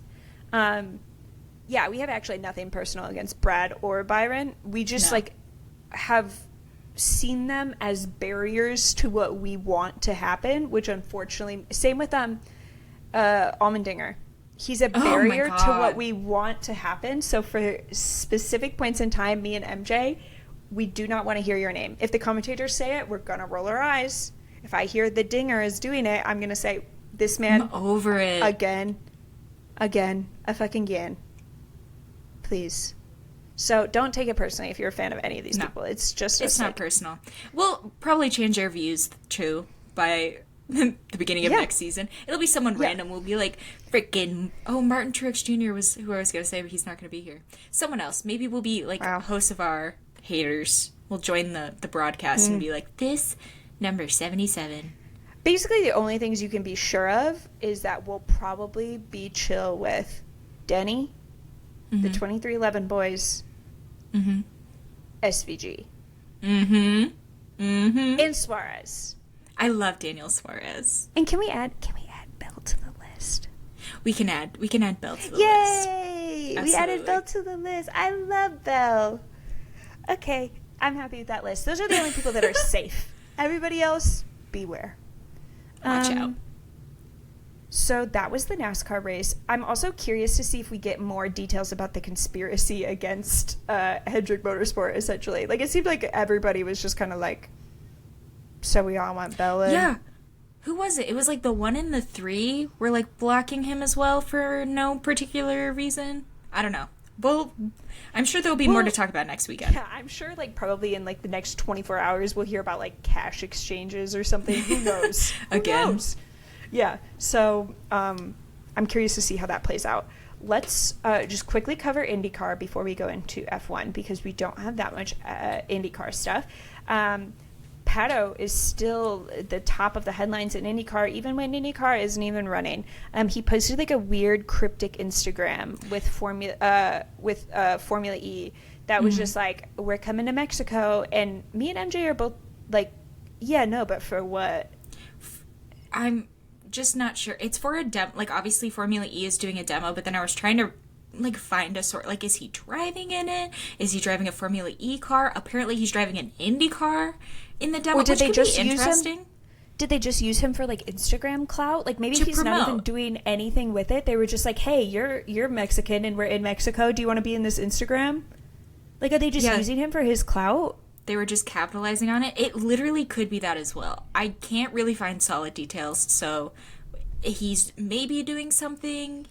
Yeah, we have actually nothing personal against Brad or Byron. We just, like, have seen them as barriers to what we want to happen, which unfortunately... Same with Allmendinger. He's a barrier to what we want to happen. So for specific points in time, me and MJ, we do not want to hear your name. If the commentators say it, we're going to roll our eyes. If I hear the dinger is doing it, I'm going to say, this man... I'm over it. Again, a fucking again. Please. So don't take it personally if you're a fan of any of these people. It's just... It's not personal. We'll probably change our views, too, by... the beginning of next season. It'll be someone random. We'll be like, freaking, Martin Truex Jr. was who I was going to say, but he's not going to be here. Someone else. Maybe we'll be like hosts of our haters. We'll join the broadcast and be like, this number 77. Basically, the only things you can be sure of is that we'll probably be chill with Denny, the 2311 boys, SVG, and Suarez. I love Daniel Suarez. And can we add Bell to the list? We can add Bell to the list. Yay! We added Bell to the list. I love Bell. Okay, I'm happy with that list. Those are the only people that are safe. Everybody else, beware. Watch out. So that was the NASCAR race. I'm also curious to see if we get more details about the conspiracy against Hendrick Motorsport, essentially. Like, it seemed like everybody was just kind of like, so we all want Bell. Yeah. Who was it? It was like the one in the 3 were like blocking him as well for no particular reason. I don't know. Well, I'm sure there'll be more to talk about next weekend. Yeah, I'm sure like probably in like the next 24 hours we'll hear about like cash exchanges or something. Who knows? Again. Who knows? Yeah. So I'm curious to see how that plays out. Let's just quickly cover IndyCar before we go into F1 because we don't have that much IndyCar stuff. Pato is still the top of the headlines in IndyCar, even when IndyCar isn't even running. He posted like a weird cryptic Instagram with Formula E that was just like, "We're coming to Mexico," and me and MJ are both like, "Yeah, no, but for what?" I'm just not sure. It's for a demo. Like, obviously, Formula E is doing a demo, but then I was trying to like find a sort. Like, is he driving in it? Is he driving a Formula E car? Apparently, he's driving an Indy car in the demo. Or did which they could just be use interesting. him? Did they just use him for like Instagram clout? Like maybe he's not even doing anything with it. They were just like, "Hey, you're Mexican and we're in Mexico. Do you want to be in this Instagram?" Like, are they just using him for his clout? They were just capitalizing on it. It literally could be that as well. I can't really find solid details, so he's maybe doing something.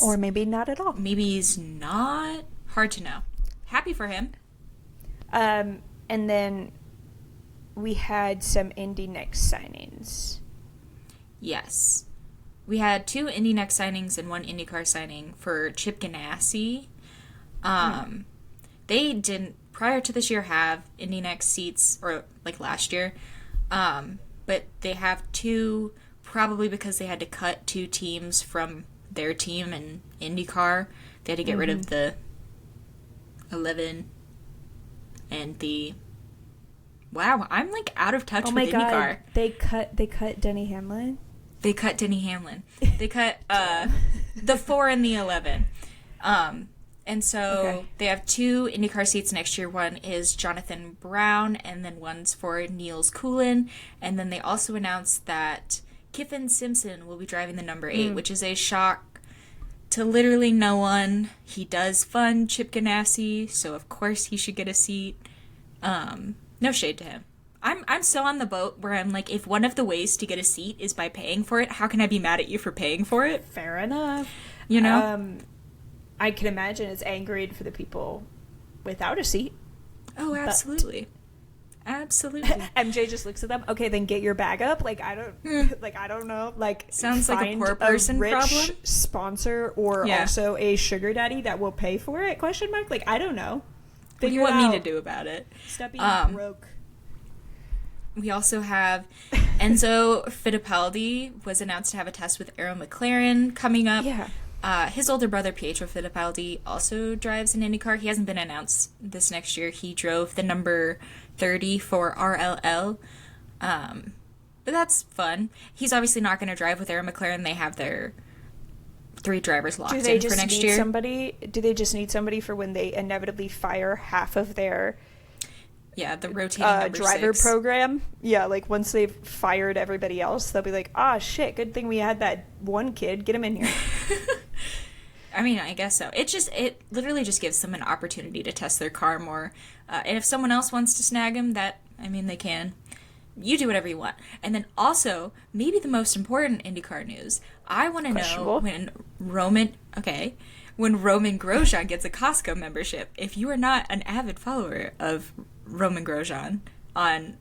Or maybe not at all. Maybe he's not. Hard to know. Happy for him. And then we had some Indy Next signings. Yes. We had 2 Indy Next signings and 1 IndyCar signing for Chip Ganassi. They didn't, prior to this year, have Indy Next seats, or like last year. But they have 2, probably because they had to cut 2 teams from their team in IndyCar. They had to get rid of the 11 and the... Wow, I'm like out of touch with IndyCar. Oh my God, they cut Denny Hamlin? They cut Denny Hamlin. They cut the 4 and the 11. And so they have 2 IndyCar seats next year. One is Jonathan Brown, and then one's for Niels Coolin. And then they also announced that Kiffin Simpson will be driving the number 8, which is a shock to literally no one. He does fund Chip Ganassi, so of course he should get a seat. No shade to him. I'm still on the boat where I'm like, if one of the ways to get a seat is by paying for it, how can I be mad at you for paying for it? Fair enough. You know? I can imagine it's angry for the people without a seat. Oh, absolutely. Absolutely. MJ just looks at them. Okay, then get your bag up. Like, I don't know. Like, sounds like a poor person rich problem. Sponsor or also a sugar daddy that will pay for it? Question mark. Like, I don't know. What do you want me to do about it? Stop being broke. We also have Enzo Fittipaldi was announced to have a test with Arrow McLaren coming up. Yeah. His older brother, Pietro Fittipaldi, also drives an IndyCar. He hasn't been announced this next year. He drove the number 30 for RLL. But that's fun. He's obviously not going to drive with Arrow McLaren. They have their 3 drivers locked in for next year. Do they just need somebody for when they inevitably fire half of their... Yeah, the rotating number driver 6 program. Yeah, like once they've fired everybody else, they'll be like, shit, good thing we had that one kid. Get him in here. I mean, I guess so. It literally just gives them an opportunity to test their car more. And if someone else wants to snag him, they can. You do whatever you want. And then also, maybe the most important IndyCar news, I want to know when Romain Grosjean gets a Costco membership. If you are not an avid follower of Romain Grosjean on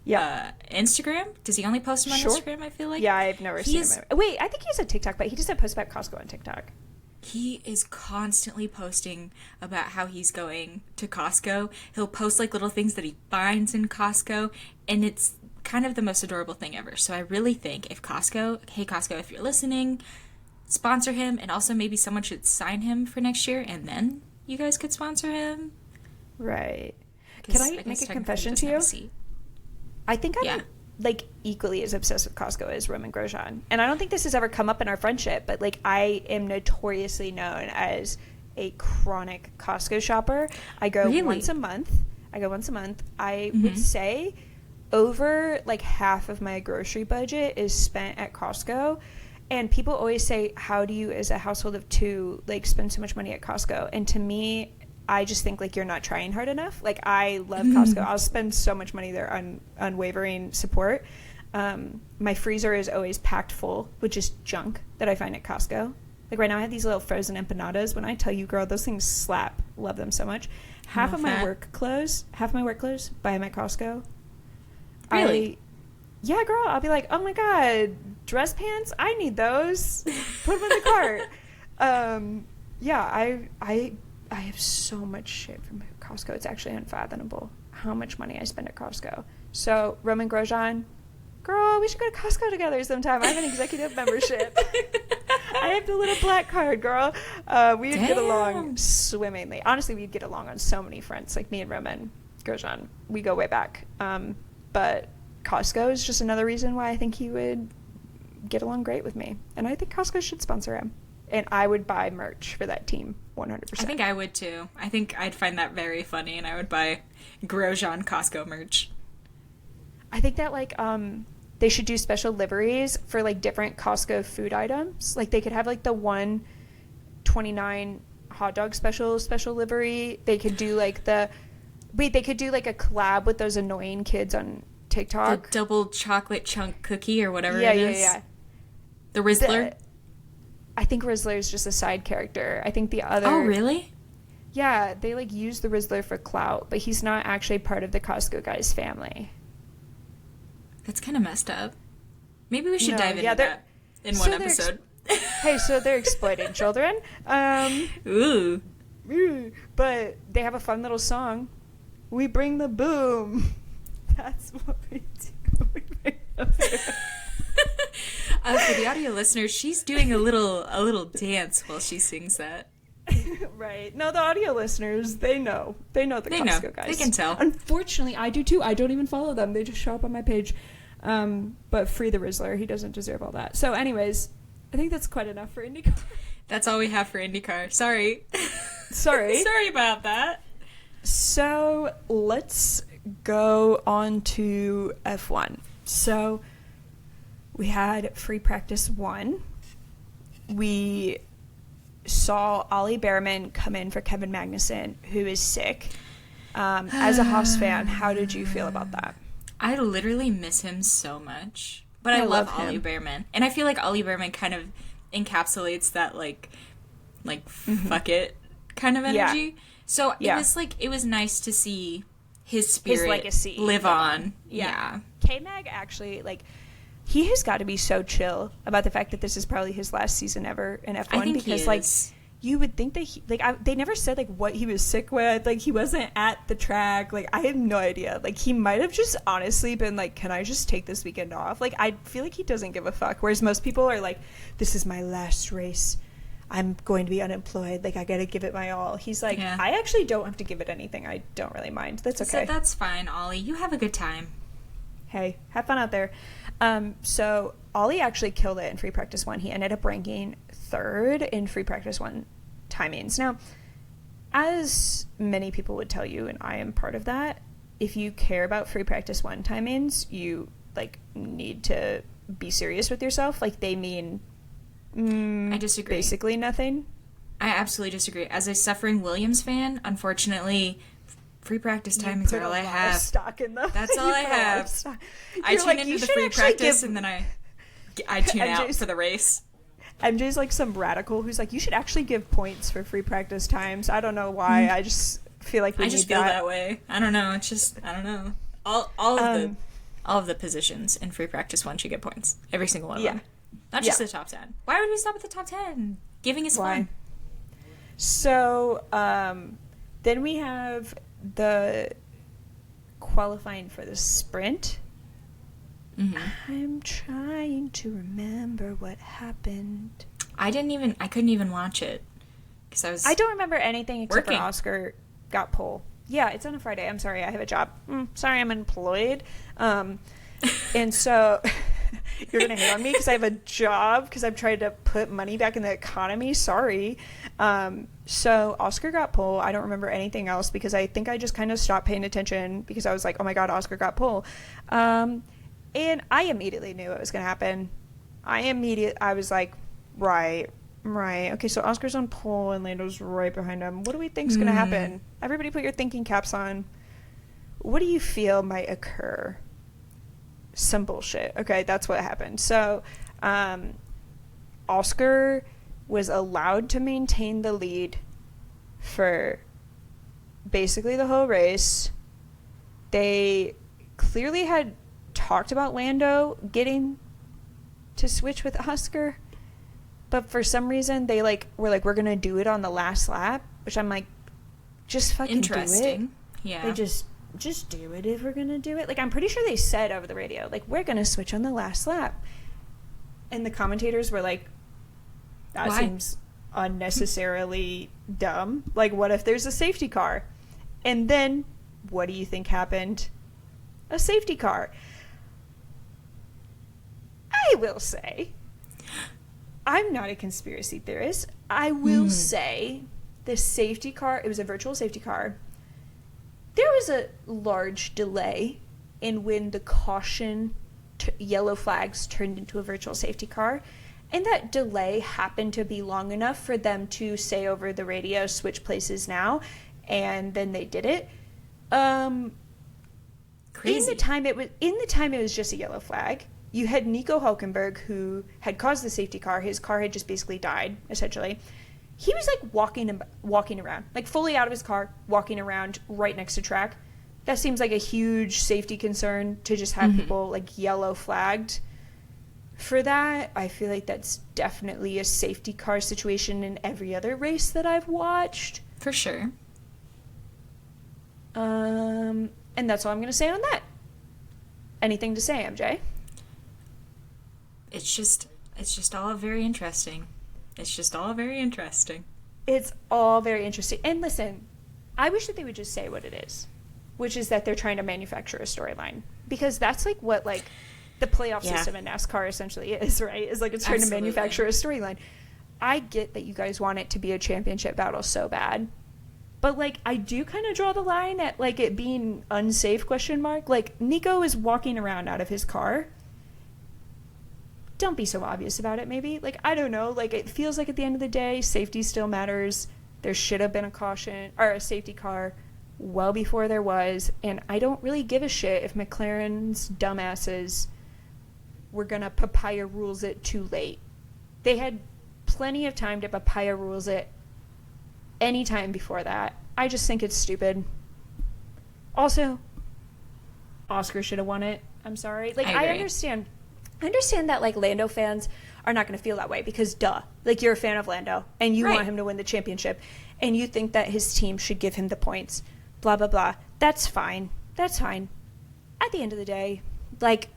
Instagram, does he only post him on Instagram, I feel like? Yeah, I've never seen him. Wait, I think he has a TikTok, but he doesn't post about Costco on TikTok. He is constantly posting about how he's going to Costco. He'll post like little things that he finds in Costco, and it's kind of the most adorable thing ever. So I really think hey Costco, if you're listening, sponsor him, and also maybe someone should sign him for next year, and then you guys could sponsor him. Right. Can I make a confession to you? I think I'm like equally as obsessed with Costco as Romain Grosjean. And I don't think this has ever come up in our friendship, but like I am notoriously known as a chronic Costco shopper. I go once a month. I would say over like half of my grocery budget is spent at Costco. And people always say, how do you as a household of 2 like spend so much money at Costco? And to me, I just think like you're not trying hard enough. Like I love Costco. I'll spend so much money there on unwavering support. My freezer is always packed full with just junk that I find at Costco. Like right now I have these little frozen empanadas. When I tell you, girl, those things slap. Love them so much. Half of my work clothes buy them at Costco. Really? Yeah, girl. I'll be like, oh my God, dress pants? I need those. Put them in the cart. I have so much shit from Costco. It's actually unfathomable how much money I spend at Costco. So, Romain Grosjean, girl, we should go to Costco together sometime. I have an executive membership. I have the little black card, girl. We would get along swimmingly. Honestly, we'd get along on so many fronts. Like me and Romain Grosjean, we go way back. But Costco is just another reason why I think he would get along great with me. And I think Costco should sponsor him. And I would buy merch for that team 100%. I think I would too. I think I'd find that very funny, and I would buy Grosjean Costco merch. I think that like they should do special liveries for like different Costco food items. Like they could have like the $1.29 hot dog special livery. They could do like they could do like a collab with those annoying kids on TikTok. The double chocolate chunk cookie or whatever it is. Yeah. The Rizzler? I think Rizzler is just a side character. I think the other... Oh, really? Yeah, they, like, use the Rizzler for clout, but he's not actually part of the Costco guys' family. That's kind of messed up. Maybe we should dive into that in one episode. Hey, so they're exploiting children. Ooh. But they have a fun little song. We bring the boom. That's what we do. We bring the boom. For the audio listeners, she's doing a little dance while she sings that. Right. No, the audio listeners, they know. They know the Costco guys. They can tell. Unfortunately, I do too. I don't even follow them. They just show up on my page. But free the Rizzler. He doesn't deserve all that. So anyways, I think that's quite enough for IndyCar. That's all we have for IndyCar. Sorry. Sorry about that. So let's go on to F1. So we had free practice 1. We saw Ollie Behrman come in for Kevin Magnussen, who is sick. As a Haas fan, how did you feel about that? I literally miss him so much. But I love Ollie Behrman. And I feel like Ollie Behrman kind of encapsulates that, like fuck it kind of energy. Yeah. So it was nice to see his spirit, his legacy live on. Yeah. K-Mag actually, like, he has got to be so chill about the fact that this is probably his last season ever in F1. I think because, he like, is. You would think that they never said, like, what he was sick with. Like, he wasn't at the track. Like, I have no idea. Like, he might have just honestly been like, can I just take this weekend off? Like, I feel like he doesn't give a fuck. Whereas most people are like, this is my last race. I'm going to be unemployed. Like, I got to give it my all. He's like, I actually don't have to give it anything. I don't really mind. That's okay. So that's fine, Ollie. You have a good time. Hey, have fun out there. So Ollie actually killed it in free practice 1. He ended up ranking 3rd in free practice 1 timings. Now, as many people would tell you, and I am part of that, if you care about free practice 1 timings, you, like, need to be serious with yourself. Like, they mean I disagree. Basically nothing. I absolutely disagree. As a suffering Williams fan, unfortunately, free practice timings are all I have. Stock in them. That's all I have. I tune into the free practice and then I tune out for the race. MJ's like some radical who's like, you should actually give points for free practice times. I don't know why. I just feel like we need feel that way. I don't know. It's just, I don't know. All of the positions in free practice 1 should get points. Every single one of them. Not just the top 10. Why would we stop at the top 10? Giving is fun. So, then we have the qualifying for the sprint. Mm-hmm. I'm trying to remember what happened. I couldn't even watch it because I don't remember anything except working. for Oscar got pole. Yeah, it's on a Friday. I'm sorry, I have a job. Sorry, I'm employed. And so you're gonna hate on me because I have a job because I'm trying to put money back in the economy. Sorry. So Oscar got pole. I don't remember anything else because I think I just kind of stopped paying attention because I was like, oh my god, Oscar got pole. And I immediately knew what was going to happen. I was like, right. Okay, so Oscar's on pole and Lando's right behind him. What do we think's going to happen? Everybody put your thinking caps on. What do you feel might occur? Some bullshit. Okay, that's what happened. So, Oscar was allowed to maintain the lead for basically the whole race. They clearly had talked about Lando getting to switch with Oscar, but for some reason they were like, we're gonna do it on the last lap, which I'm like, just fucking do it. Yeah, they just do it if we're gonna do it. Like, I'm pretty sure they said over the radio, like, we're gonna switch on the last lap, and the commentators were like, that seems unnecessarily dumb. Like, what if there's a safety car? And then what do you think happened? A safety car. I will say, I'm not a conspiracy theorist. I will say the safety car, it was a virtual safety car. There was a large delay in when the caution yellow flags turned into a virtual safety car. And that delay happened to be long enough for them to say over the radio, switch places now, and then they did it. Crazy. In the time it was just a yellow flag. You had Nico Hulkenberg, who had caused the safety car. His car had just basically died, essentially. He was like walking around, like fully out of his car, walking around right next to track. That seems like a huge safety concern to just have people like yellow flagged for that. I feel like that's definitely a safety car situation in every other race that I've watched. For sure. And that's all I'm going to say on that. Anything to say, MJ? It's just all very interesting. It's all very interesting. And listen, I wish that they would just say what it is, which is that they're trying to manufacture a storyline, because that's like what like the playoff system in NASCAR essentially is, right? Is like it's trying to manufacture a storyline. I get that you guys want it to be a championship battle so bad, but like I do kind of draw the line at like it being unsafe ? Like Nico is walking around out of his car. Don't be so obvious about it, maybe. Like, I don't know. Like, it feels like at the end of the day, safety still matters. There should have been a caution or a safety car well before there was. And I don't really give a shit if McLaren's dumbasses were going to papaya rules it too late. They had plenty of time to papaya rules it any time before that. I just think it's stupid. Also, Oscar should have won it. I'm sorry. Like, I understand that, like, Lando fans are not going to feel that way because, duh, like, you're a fan of Lando and you want him to win the championship and you think that his team should give him the points, blah, blah, blah. That's fine. That's fine. At the end of the day, like,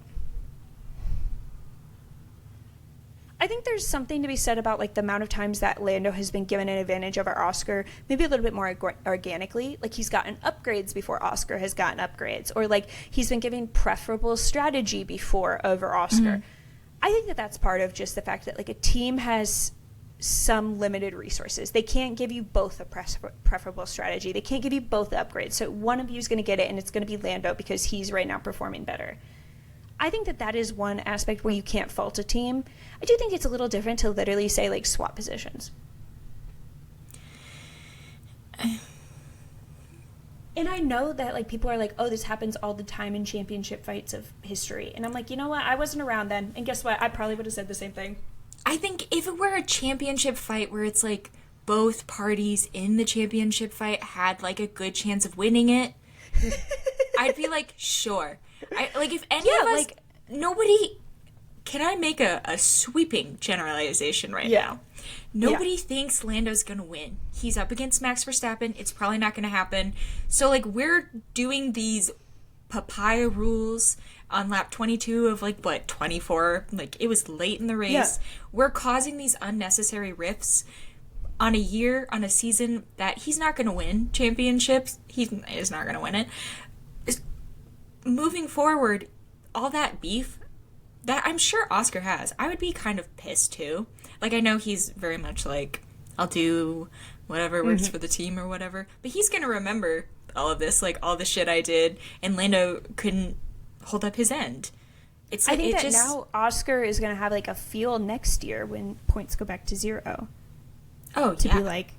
I think there's something to be said about, like, the amount of times that Lando has been given an advantage over Oscar, maybe a little bit more organically. Like, he's gotten upgrades before Oscar has gotten upgrades. Or, like, he's been given preferable strategy before over Oscar. I think that that's part of just the fact that, like, a team has some limited resources. They can't give you both a preferable strategy. They can't give you both the upgrades. So one of you is going to get it, and it's going to be Lando because he's right now performing better. I think that that is one aspect where you can't fault a team. I do think it's a little different to literally say, like, swap positions. And I know that, like, people are like, oh, this happens all the time in championship fights of history. And I'm like, you know what? I wasn't around then. And guess what? I probably would have said the same thing. I think if it were a championship fight where it's, like, both parties in the championship fight had, like, a good chance of winning it, I'd be like, sure. Like, if any of us, like, nobody, can I make a sweeping generalization right now? Nobody thinks Lando's going to win. He's up against Max Verstappen. It's probably not going to happen. So, like, we're doing these papaya rules on lap 22 of, like, what, 24? Like, it was late in the race. Yeah. We're causing these unnecessary rifts on a season that he's not going to win championships. He is not going to win it. Moving forward, all that beef that I'm sure Oscar has, I would be kind of pissed too. Like, I know he's very much like, I'll do whatever works for the team or whatever, but he's going to remember all of this, like all the shit I did, and Lando couldn't hold up his end. It's like, I think that now Oscar is going to have like a feel next year when points go back to 0. Oh, to be like,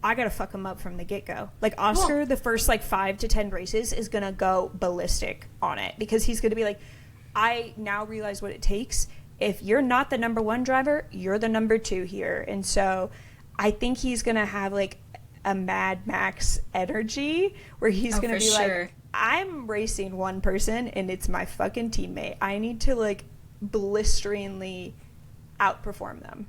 I gotta fuck him up from the get-go. Like, Oscar, the first, like, 5 to 10 races is gonna go ballistic on it. Because he's gonna be like, I now realize what it takes. If you're not the number 1 driver, you're the number 2 here. And so, I think he's gonna have, like, a Mad Max energy. Where he's gonna be like, I'm racing one person, and it's my fucking teammate. I need to, like, blisteringly outperform them.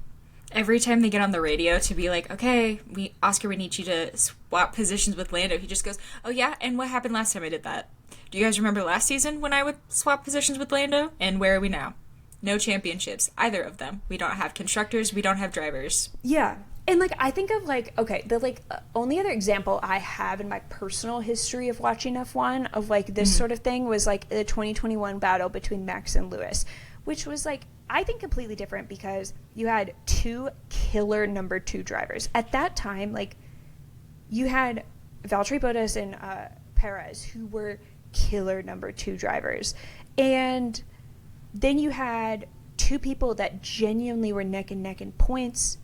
Every time they get on the radio to be like, okay, Oscar, we need you to swap positions with Lando, he just goes, oh yeah, and what happened last time I did that? Do you guys remember last season when I would swap positions with Lando? And where are we now? No championships, either of them. We don't have constructors, we don't have drivers. Yeah, and, like, I think of, like, okay, the, like, only other example I have in my personal history of watching F1 of, like, this sort of thing was, like, the 2021 battle between Max and Lewis, which was, like, I think completely different because you had 2 killer number 2 drivers. At that time, like, you had Valtteri Bottas and Perez, who were killer number 2 drivers. And then you had two people that genuinely were neck and neck in points.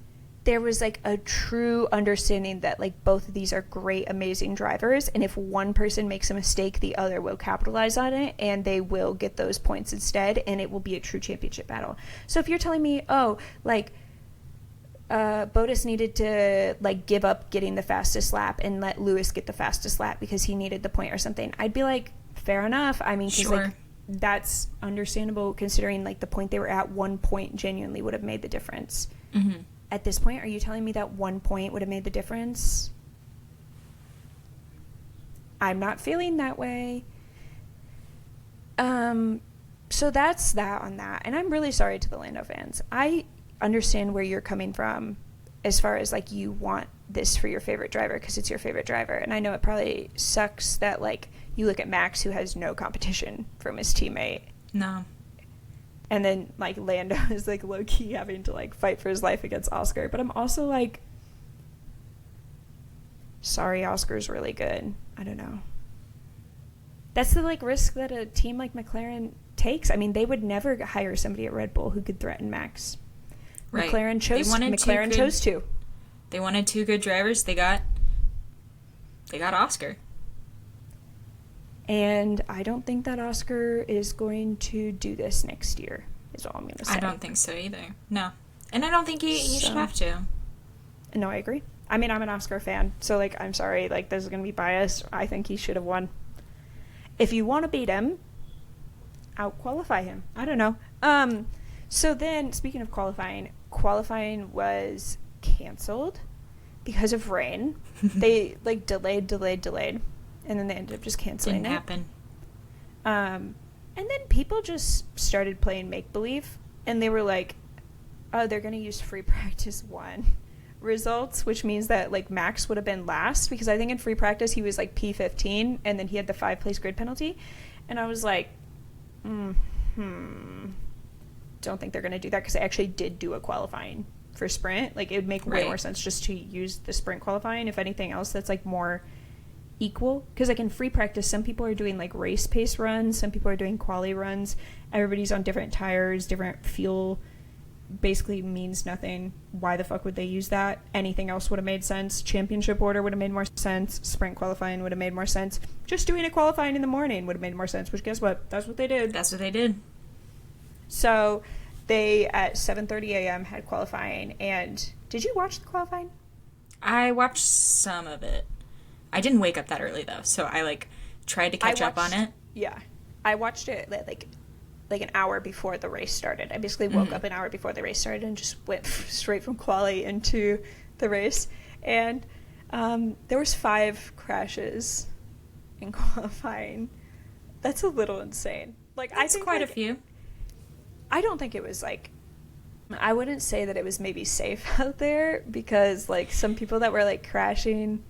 There was like a true understanding that like both of these are great, amazing drivers, and if one person makes a mistake, the other will capitalize on it and they will get those points instead, and it will be a true championship battle. So if you're telling me, oh, like Bottas needed to like give up getting the fastest lap and let Lewis get the fastest lap because he needed the point or something, I'd be like, fair enough. I mean, 'cause, sure. like, that's understandable considering like the point they were at, 1 point genuinely would have made the difference. Mm-hmm. At this point, are you telling me that 1 point would have made the difference? I'm not feeling that way. So that's that on that. And I'm really sorry to the Lando fans. I understand where you're coming from as far as like you want this for your favorite driver because it's your favorite driver. And I know it probably sucks that like you look at Max, who has no competition from his teammate. No. And then like Lando is like low-key having to like fight for his life against Oscar. But I'm also like, sorry, Oscar's really good. I don't know. That's the like risk that a team like McLaren takes. I mean, they would never hire somebody at Red Bull who could threaten Max. Right. McLaren chose two. They wanted two good drivers. They got Oscar. And I don't think that Oscar is going to do this next year, is all I'm going to say. I don't think so either. No. And I don't think he should have to. No, I agree. I mean, I'm an Oscar fan, so, like, I'm sorry. Like, this is going to be biased. I think he should have won. If you want to beat him, out-qualify him. I don't know. So then, speaking of qualifying was canceled because of rain. They, like, delayed. And then they ended up just canceling it. Didn't happen. And then people just started playing make-believe. And they were like, oh, they're going to use free practice 1 results, which means that, like, Max would have been last. Because I think in free practice he was, like, P15. And then he had the 5-place grid penalty. And I was like, don't think they're going to do that. Because they actually did do a qualifying for sprint. Like, it would make way more sense just to use the sprint qualifying. If anything else, that's, like, more equal, because like in free practice some people are doing like race pace runs, some people are doing quali runs, everybody's on different tires, different fuel, basically means nothing. Why the fuck would they use that? Anything else would have made sense. Championship order would have made more sense. Sprint qualifying would have made more sense. Just doing a qualifying in the morning would have made more sense, which guess what, that's what they did. So they at 7:30 a.m. had qualifying. And did you watch the qualifying? I watched some of it. I didn't wake up that early, though, so I, like, tried to catch up on it. Yeah. I watched it, like an hour before the race started. I basically woke up an hour before the race started and just went straight from quali into the race. And there was 5 crashes in qualifying. That's a little insane. Like, That's I think quite like, a few. I don't think it was, like... I wouldn't say that it was maybe safe out there, because, like, some people that were, like, crashing...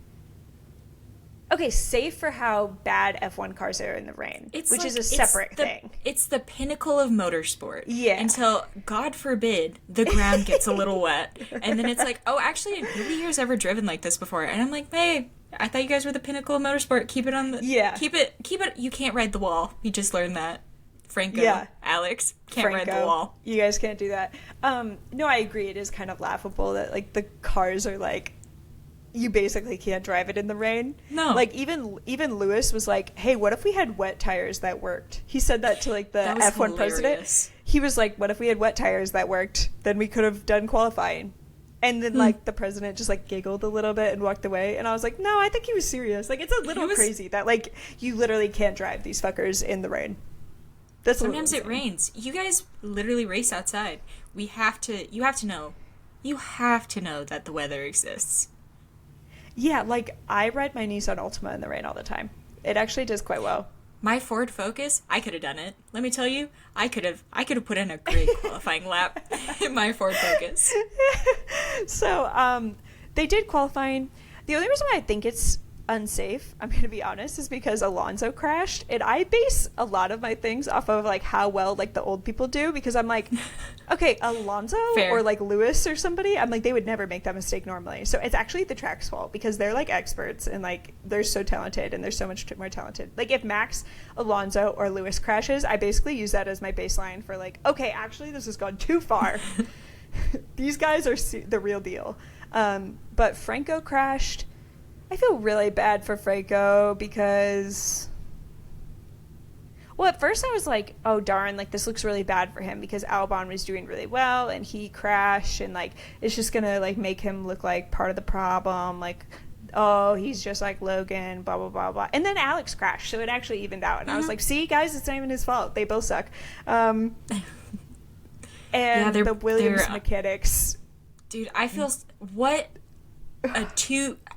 Okay, safe for how bad F1 cars are in the rain, which is a separate thing. It's the pinnacle of motorsport. Yeah. Until, God forbid, the ground gets a little wet. And then it's like, oh, actually, nobody here's ever driven like this before. And I'm like, hey, I thought you guys were the pinnacle of motorsport. Keep it on the... Yeah. Keep it... You can't ride the wall. You just learned that. Franco, Alex, can't ride the wall. You guys can't do that. No, I agree. It is kind of laughable that, like, the cars are, like... You basically can't drive it in the rain. No. Like, even Lewis was like, hey, what if we had wet tires that worked? He said that to, like, the F1 president. He was like, what if we had wet tires that worked? Then we could have done qualifying. And then, like, the president just, like, giggled a little bit and walked away. And I was like, no, I think he was serious. Like, it's a little crazy that, like, you literally can't drive these fuckers in the rain. Sometimes it rains. You guys literally race outside. You have to know that the weather exists. Yeah, like, I ride my Nissan Altima in the rain all the time. It actually does quite well. My Ford Focus, I could have done it. Let me tell you, I could have put in a great qualifying lap in my Ford Focus. So, they did qualifying. The only reason why I think it's unsafe, I'm going to be honest, is because Alonso crashed. And I base a lot of my things off of, like, how well, like, the old people do. Because I'm like, okay, Alonso Fair. or, like, Lewis or somebody, I'm like, they would never make that mistake normally. So it's actually the track's fault because they're, like, experts and, like, they're so talented and they're so much more talented. Like, if Max, Alonso, or Lewis crashes, I basically use that as my baseline for, like, okay, actually, this has gone too far. These guys are the real deal. But Franco crashed. I feel really bad for Franco because, well, at first I was like, oh, darn, like, this looks really bad for him because Albon was doing really well and he crashed and, like, it's just going to, like, make him look like part of the problem. Like, oh, he's just like Logan, blah, blah, blah, blah. And then Alex crashed, so it actually evened out. And I was like, see, guys, it's not even his fault. They both suck. And the Williams mechanics. Dude, I feel,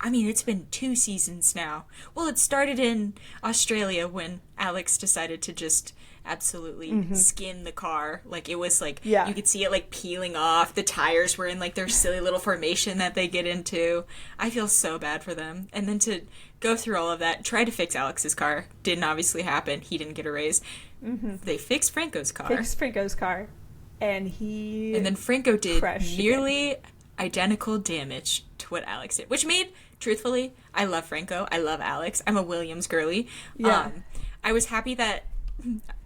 it's been 2 seasons now. Well, it started in Australia when Alex decided to just absolutely skin the car. Like, it was like, you could see it, like, peeling off. The tires were in, like, their silly little formation that they get into. I feel so bad for them. And then to go through all of that, try to fix Alex's car. Didn't obviously happen. He didn't get a raise. They fixed Franco's car. And then Franco did nearly identical damage to what Alex did, which made, truthfully, I love Franco. I love Alex. I'm a Williams girly. Yeah. I was happy that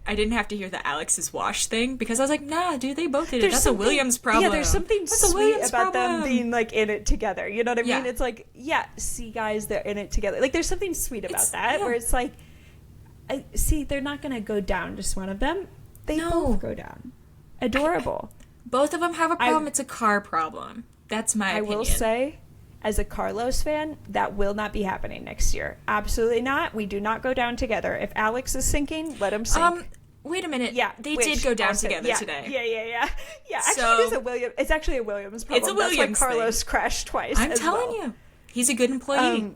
I didn't have to hear the Alex's wash thing because I was like, nah, dude, they both did it. That's a Williams problem. Yeah, there's something That's sweet about them being, like, in it together. You know what I mean? Yeah. It's like, see, guys, they're in it together. Like, there's something sweet about that where it's like, they're not going to go down, just one of them. They both go down. Adorable. Both of them have a problem. It's a car problem. That's my opinion. I will say, as a Carlos fan, that will not be happening next year. Absolutely not. We do not go down together. If Alex is sinking, let him sink. Wait a minute. Yeah, they did go down together today. Yeah. Actually, it's actually a Williams problem. It's a Williams That's why Carlos crashed twice. I'm telling you, he's a good employee.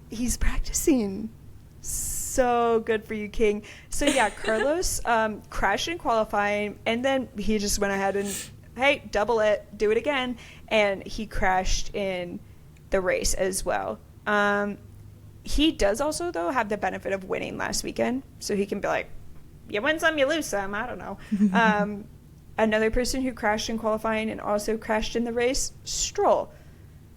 He's practicing. So good for you, King. So yeah, Carlos crashed in qualifying, and then he just went ahead and, hey, double it, do it again, and he crashed in the race as well. He does also, though, have the benefit of winning last weekend, so he can be like, you win some, you lose some, I don't know. Another person who crashed in qualifying and also crashed in the race, Stroll.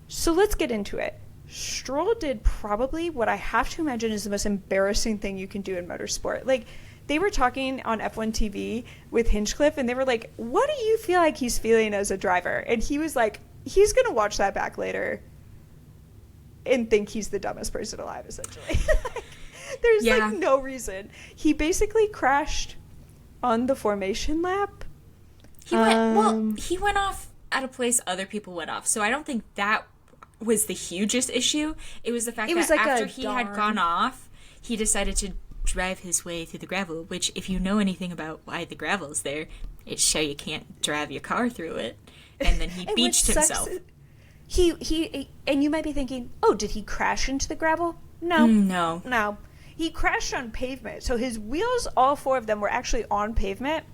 So let's get into it. Stroll did probably what I have to imagine is the most embarrassing thing you can do in motorsport. Like, they were talking on F1 TV with Hinchcliffe, and they were like, what do you feel like he's feeling as a driver? And he was like, he's going to watch that back later and think he's the dumbest person alive, essentially. There's, like, no reason. He basically crashed on the formation lap. He went off at a place other people went off, so I don't think that was the hugest issue. It was the fact that like after he had gone off, he decided to drive his way through the gravel, which, if you know anything about why the gravel's there, it's so you can't drive your car through it. And then he beached himself. He and you might be thinking, oh, did he crash into the gravel? No. He crashed on pavement. So his wheels, all 4 of them, were actually on pavement.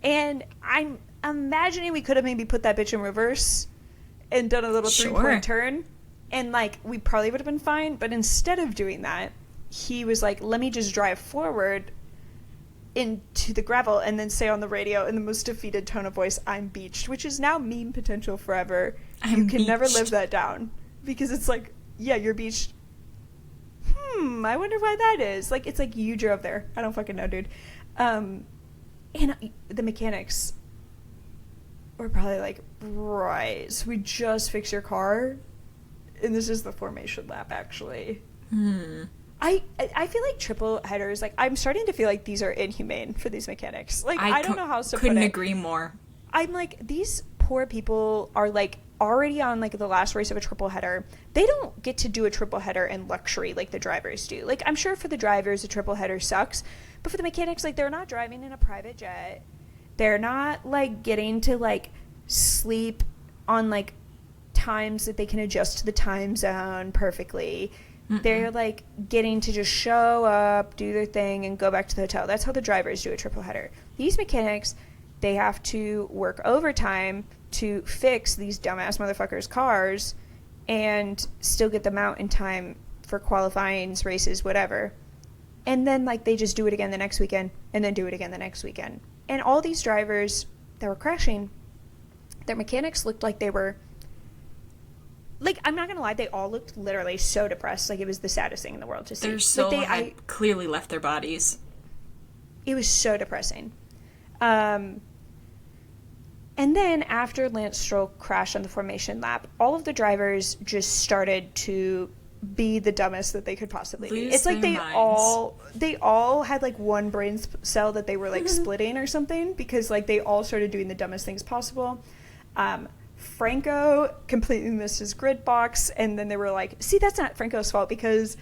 And I'm imagining we could have maybe put that bitch in reverse and done a little 3-point turn, and, like, we probably would have been fine. But instead of doing that, he was like, let me just drive forward into the gravel and then say on the radio in the most defeated tone of voice, I'm beached, which is now meme potential forever. You can never live that down because it's like, yeah, you're beached. I wonder why that is. Like, it's like you drove there. I don't fucking know, dude. And the mechanics were probably like, right, so we just fixed your car, and this is the formation lap, actually. I feel like triple headers, like, I'm starting to feel like these are inhumane for these mechanics. Like, I don't know how else to put it. Couldn't agree more. I'm like, these poor people are, like, already on, like, the last race of a triple header. They don't get to do a triple header in luxury like the drivers do. Like, I'm sure for the drivers a triple header sucks, but for the mechanics, like, they're not driving in a private jet. They're not, like, getting to, like, sleep on, like, times that they can adjust to the time zone perfectly. They're, like, getting to just show up, do their thing, and go back to the hotel. That's how the drivers do a triple header. These mechanics, they have to work overtime to fix these dumbass motherfuckers' cars and still get them out in time for qualifyings, races, whatever. And then, like, they just do it again the next weekend, and then do it again the next weekend. And all these drivers that were crashing, their mechanics looked like they were, like, I'm not gonna lie, they all looked literally so depressed. Like, it was the saddest thing in the world to see. Their soul like, had clearly left their bodies. It was so depressing. And then after Lance Stroll crashed on the formation lap, all of the drivers just started to be the dumbest that they could possibly be. It's like they all had like one brain cell that they were like splitting or something, because like they all started doing the dumbest things possible. Franco completely missed his grid box, and then they were like, see, that's not Franco's fault, because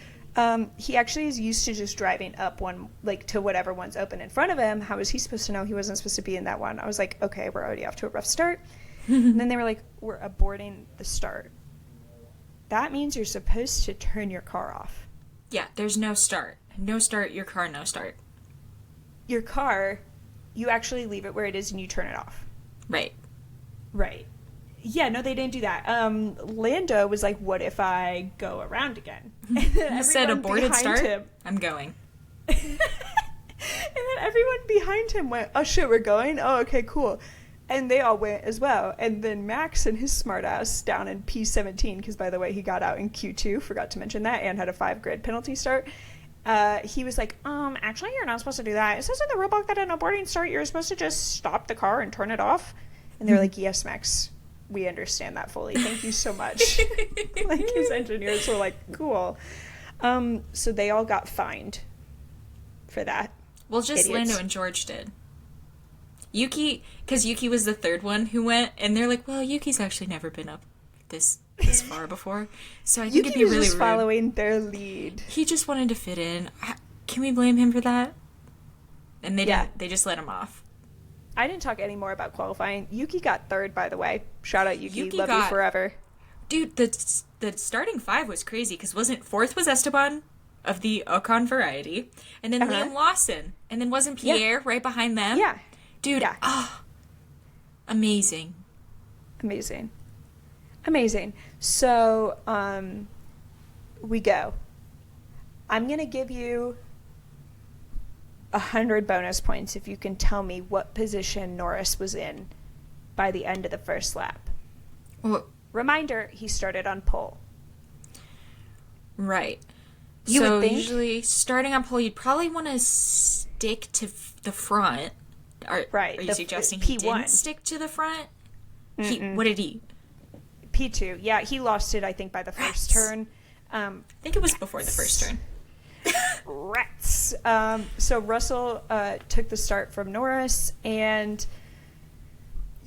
he actually is used to just driving up one, like, to whatever one's open in front of him. How was he supposed to know he wasn't supposed to be in that one? I was like, okay, we're already off to a rough start. And then they were like, we're aborting the start. That means you're supposed to turn your car off. Yeah, there's no start. No start, your car, no start. Your car, you actually leave it where it is and you turn it off. Right. Right. Yeah, no, they didn't do that. Lando was like, what if I go around again? He said aborted start? I'm going. And then everyone behind him went, oh shit, we're going? Oh, okay, cool. And they all went as well. And then Max and his smart ass down in P17, because by the way, he got out in Q2, forgot to mention that, and had a 5-grid penalty start. He was like, actually, you're not supposed to do that. It says in the rulebook that an aborting start, you're supposed to just stop the car and turn it off. And they're like, yes, Max, we understand that fully. Thank you so much. Like, his engineers were like, cool. So they all got fined for that. Well, just Idiots. Lando and George did. Yuki, because Yuki was the third one who went, and they're like, well, Yuki's actually never been up this far before, so I think it'd be really rude. Following their lead. He just wanted to fit in. Can we blame him for that? And they didn't. They just let him off. I didn't talk any more about qualifying. Yuki got third, by the way. Shout out Yuki. Love you forever. Dude, the starting 5 was crazy, because fourth was Esteban of the Ocon variety, and then Liam Lawson, and then wasn't Pierre right behind them? Yeah. Dude, amazing. Amazing. So, we go. I'm going to give you 100 bonus points if you can tell me what position Norris was in by the end of the first lap. Well, reminder, he started on pole. Right. You would think? Usually, starting on pole, you'd probably want to stick to the front. Are you suggesting he didn't stick to the front? What did he? P2. Yeah, he lost it, I think, by the first turn. I think it was before the first turn. Rats. So Russell took the start from Norris, and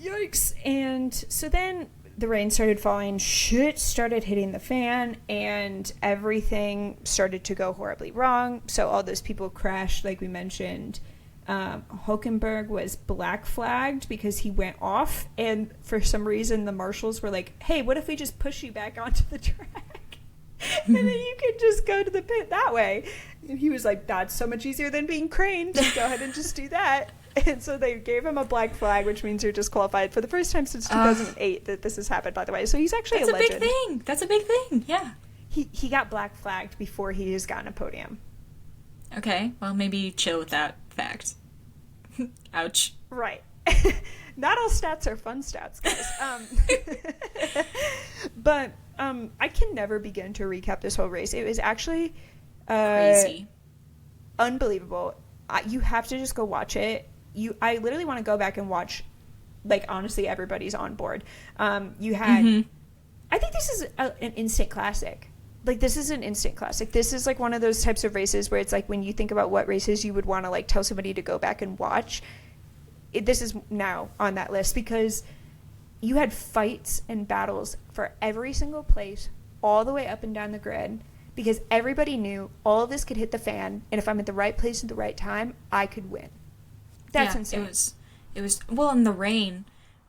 yikes. And so then the rain started falling, shit started hitting the fan, and everything started to go horribly wrong. So all those people crashed, like we mentioned. Hulkenberg was black flagged because he went off, and for some reason the marshals were like, hey, what if we just push you back onto the track and then you can just go to the pit that way? And he was like, that's so much easier than being craned, just go ahead and just do that. And so they gave him a black flag, which means you're disqualified for the first time since 2008 that this has happened, by the way. So he's actually a legend. That's a big thing. Yeah, he got black flagged before he has gotten a podium. Okay, well, maybe chill with that fact. Ouch. Right. Not all stats are fun stats, guys. But I can never begin to recap this whole race. It was actually crazy, unbelievable. You have to just go watch it. I literally want to go back and watch. Like, honestly, everybody's on board. You had. I think this is an instant classic. Like, this is an instant classic. This is, like, one of those types of races where it's, like, when you think about what races you would want to, like, tell somebody to go back and watch, this is now on that list, because you had fights and battles for every single place all the way up and down the grid, because everybody knew all of this could hit the fan, and if I'm at the right place at the right time, I could win. That's insane. It was, well, in the rain,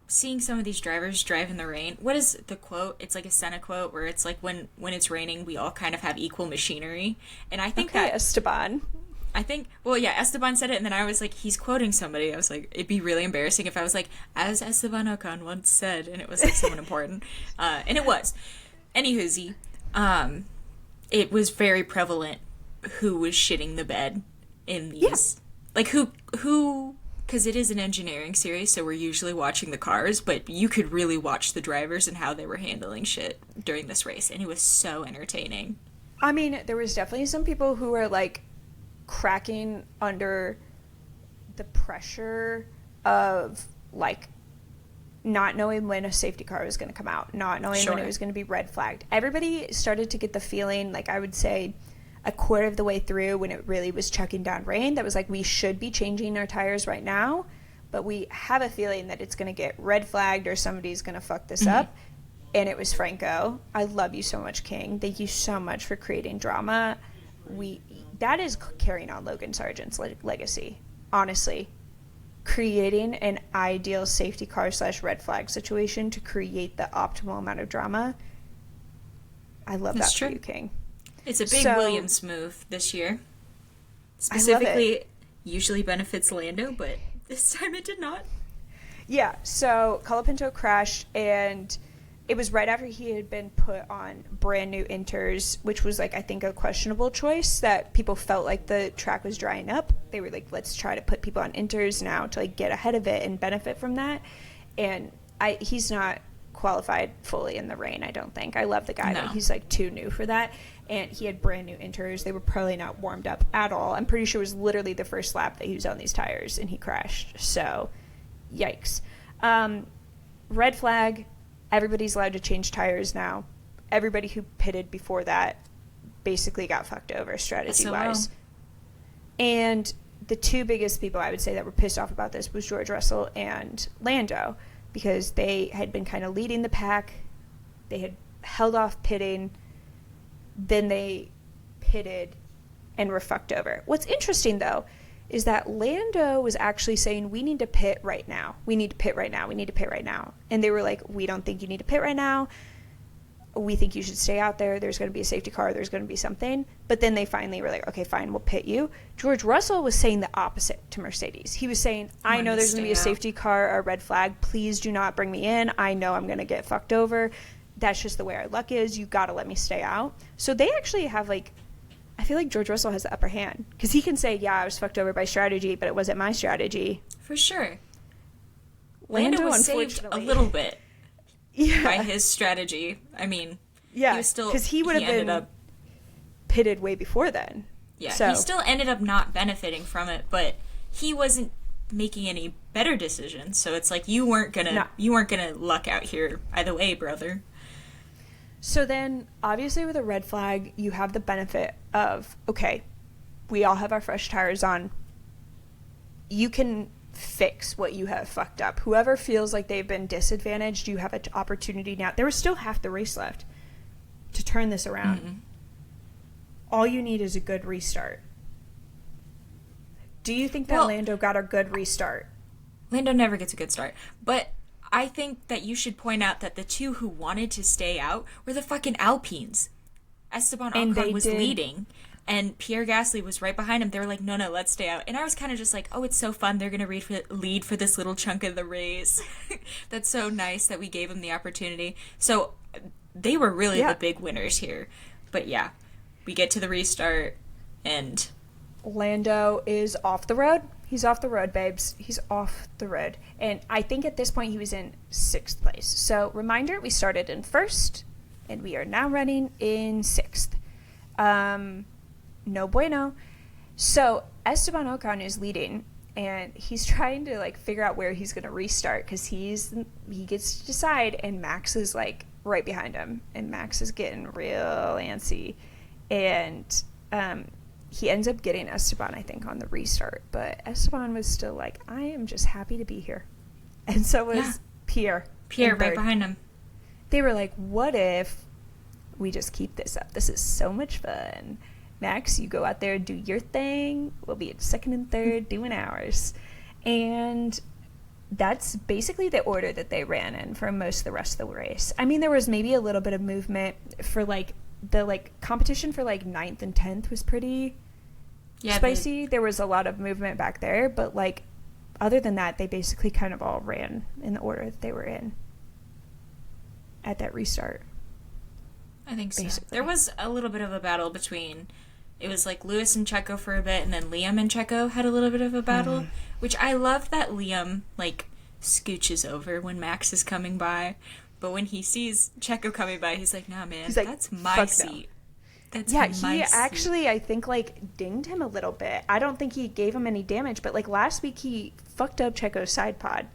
seeing some of these drivers drive in the rain. What is the quote? It's like a Senna quote where it's like, when it's raining, we all kind of have equal machinery. And I think that Esteban. Esteban said it, and then I was like, he's quoting somebody. I was like, it'd be really embarrassing if I was like, as Esteban Ocon once said, and it was like someone important. And it was. Anywhoosie, it was very prevalent who was shitting the bed in these. Yeah. Like, who, because it is an engineering series, so we're usually watching the cars, but you could really watch the drivers and how they were handling shit during this race, and it was so entertaining. I mean, there was definitely some people who were, like, cracking under the pressure of, like, not knowing when a safety car was going to come out, not knowing when it was going to be red flagged. Everybody started to get the feeling, like, I would say a quarter of the way through when it really was chucking down rain, that was like, we should be changing our tires right now, but we have a feeling that it's going to get red flagged or somebody's going to fuck this up. And it was Franco. I love you so much, King. Thank you so much for creating drama. That is carrying on Logan Sargent's legacy, honestly. Creating an ideal safety car / red flag situation to create the optimal amount of drama. I love that for you, King. It's a big Williams move this year. Specifically, usually benefits Lando, but this time it did not. Yeah, so Colapinto crashed, and it was right after he had been put on brand new inters, which was, like, I think a questionable choice, that people felt like the track was drying up. They were like, let's try to put people on inters now to, like, get ahead of it and benefit from that. And he's not qualified fully in the rain, I don't think. I love the guy, but he's, like, too new for that. And he had brand new inters. They were probably not warmed up at all. I'm pretty sure it was literally the first lap that he was on these tires, and he crashed. So, yikes. Red flag. Everybody's allowed to change tires now. Everybody who pitted before that basically got fucked over strategy-wise. And the two biggest people I would say that were pissed off about this was George Russell and Lando, because they had been kind of leading the pack. They had held off pitting. Then they pitted and were fucked over. What's interesting, though, is that Lando was actually saying, we need to pit right now. We need to pit right now. We need to pit right now. And they were like, we don't think you need to pit right now. We think you should stay out there. There's going to be a safety car. There's going to be something. But then they finally were like, okay, fine, we'll pit you. George Russell was saying the opposite to Mercedes. He was saying, I know there's going to be a safety car or a red flag. Please do not bring me in. I know I'm going to get fucked over. That's just the way our luck is. You got to let me stay out. So they actually have, like, I feel like George Russell has the upper hand, because he can say, yeah, I was fucked over by strategy, but it wasn't my strategy. For sure. Lando was saved a little bit by his strategy. I mean, he was still, because he would have been pitted way before then. Yeah, so he still ended up not benefiting from it, but he wasn't making any better decisions. So it's like, you weren't gonna luck out here either way, brother. So then, obviously, with a red flag, you have the benefit of, okay, we all have our fresh tires on. You can fix what you have fucked up. Whoever feels like they've been disadvantaged, you have an opportunity now. There was still half the race left to turn this around. Mm-hmm. All you need is a good restart. Do you think that Lando got a good restart? Lando never gets a good start, but I think that you should point out that the two who wanted to stay out were the fucking Alpines. Esteban Ocon was leading, and Pierre Gasly was right behind him. They were like, no, let's stay out. And I was kind of just like, oh, it's so fun. They're going to lead for this little chunk of the race. That's so nice that we gave them the opportunity. So they were really the big winners here. But yeah, we get to the restart, and Lando is off the road. He's off the road, babes. He's off the road. And I think at this point he was in 6th place. So, reminder, we started in 1st, and we are now running in 6th. No bueno. So, Esteban Ocon is leading, and he's trying to, like, figure out where he's going to restart, because he gets to decide, and Max is, like, right behind him. And Max is getting real antsy. And he ends up getting Esteban, I think, on the restart. But Esteban was still like, I am just happy to be here. And so was Pierre. Pierre right behind him. They were like, what if we just keep this up? This is so much fun. Max, you go out there, do your thing. We'll be at 2nd and 3rd doing ours. And that's basically the order that they ran in for most of the rest of the race. I mean, there was maybe a little bit of movement for, like, the, like, competition for, like, 9th and 10th was pretty spicy. There was a lot of movement back there, but, like, other than that, they basically kind of all ran in the order that they were in at that restart. I think so. Basically. There was a little bit of a battle between, it was like Lewis and Checo for a bit, and then Liam and Checo had a little bit of a battle, which I love that Liam, like, scooches over when Max is coming by. But when he sees Checo coming by, he's like, nah, man, like, that's my seat. No. That's my he seat. actually, I think, like, dinged him a little bit. I don't think he gave him any damage, but, like, last week he fucked up Checo's side pod.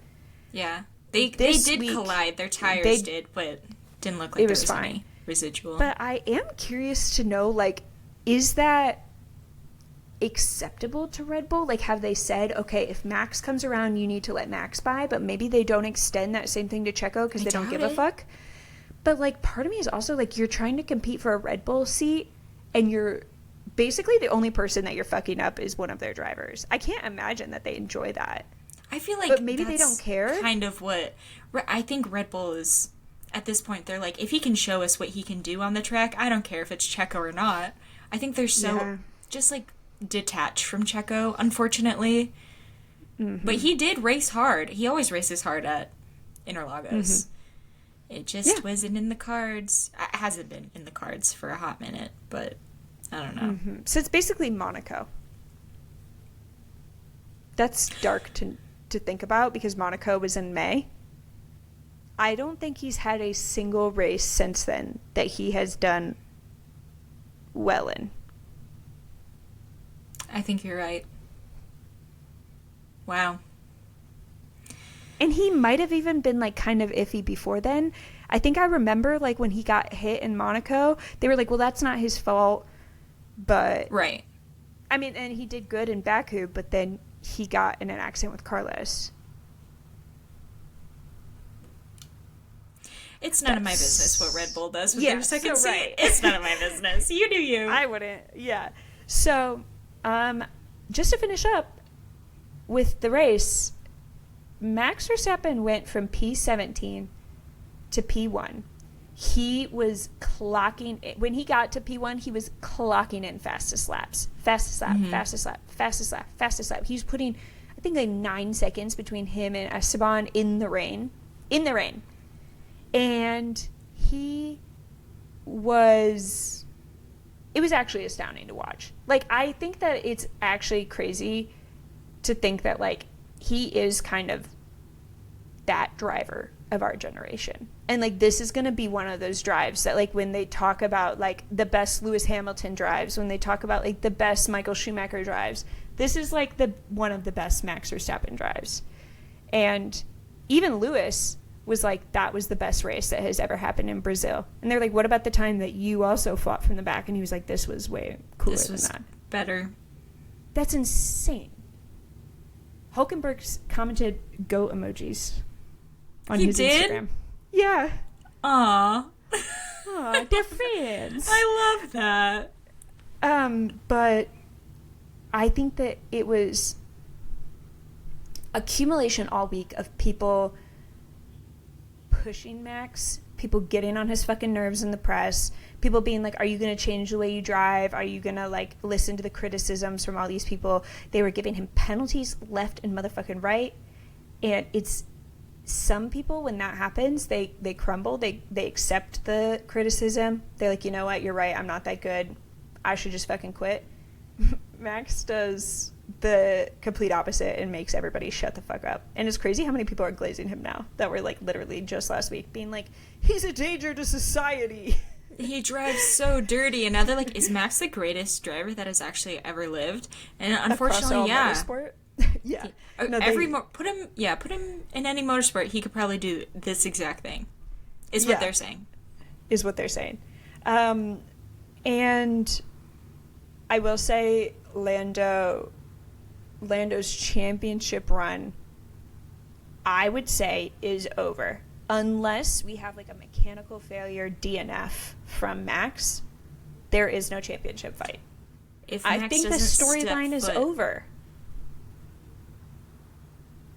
Yeah. They did collide. Their tires did, but didn't look like there was fine. Any residual. But I am curious to know, like, is that acceptable to Red Bull? Like, have they said, okay, if Max comes around, you need to let Max by, but maybe they don't extend that same thing to Checo because they don't give a fuck? But, like, part of me is also, like, you're trying to compete for a Red Bull seat, and you're basically the only person that you're fucking up is one of their drivers. I can't imagine that they enjoy that. I feel like but maybe they don't care. Kind of what I think Red Bull is at this point. They're like, if he can show us what he can do on the track, I don't care if it's Checo or not. I think they're so just like detached from Checo, unfortunately. Mm-hmm. But he did race hard. He always races hard at Interlagos. Mm-hmm. It just wasn't in the cards. It hasn't been in the cards for a hot minute, but I don't know. Mm-hmm. So it's basically Monaco. That's dark to think about because Monaco was in May. I don't think he's had a single race since then that he has done well in. I think you're right. Wow. And he might have even been, like, kind of iffy before then. I think I remember, like, when he got hit in Monaco, they were like, well, that's not his fault, but... Right. I mean, and he did good in Baku, but then he got in an accident with Carlos. It's none of my business what Red Bull does with their second seat. Right. It's none of my business. You do you. I wouldn't. Yeah. So, just to finish up with the race, Max Verstappen went from P17 to P1. He was clocking... When he got to P1, he was clocking in fastest laps. Fastest lap, fastest lap, fastest lap, fastest lap. He was putting, I think, like 9 seconds between him and Esteban in the rain. In the rain. And he was... It was actually astounding to watch. Like, I think that it's actually crazy to think that, like, he is kind of that driver of our generation. And, like, this is going to be one of those drives that, like, when they talk about, like, the best Lewis Hamilton drives, when they talk about, like, the best Michael Schumacher drives, this is, like, one of the best Max Verstappen drives. And even Lewis was like, that was the best race that has ever happened in Brazil. And they're like, what about the time that you also fought from the back? And he was like, this was way cooler than that. Better. That's insane. Hulkenberg's commented goat emojis on his Instagram. Yeah. Aww. Aw, they're friends. I love that. But I think that it was accumulation all week of people pushing Max, people getting on his fucking nerves in the press, people being like, are you going to change the way you drive? Are you going to, like, listen to the criticisms from all these people? They were giving him penalties left and motherfucking right. And it's some people, when that happens, they crumble. They accept the criticism. They're like, you know what? You're right. I'm not that good. I should just fucking quit. Max does the complete opposite and makes everybody shut the fuck up. And it's crazy how many people are glazing him now that were, like, literally just last week being like, he's a danger to society. He drives so dirty, and now they're like, is Max the greatest driver that has actually ever lived? And unfortunately, yeah. Motorsport? Yeah. Put him in any motorsport, he could probably do this exact thing. Is what they're saying. Is what they're saying. And I will say Lando's championship run, I would say, is over. Unless we have, like, a mechanical failure DNF from Max, there is no championship fight. I think the storyline is over.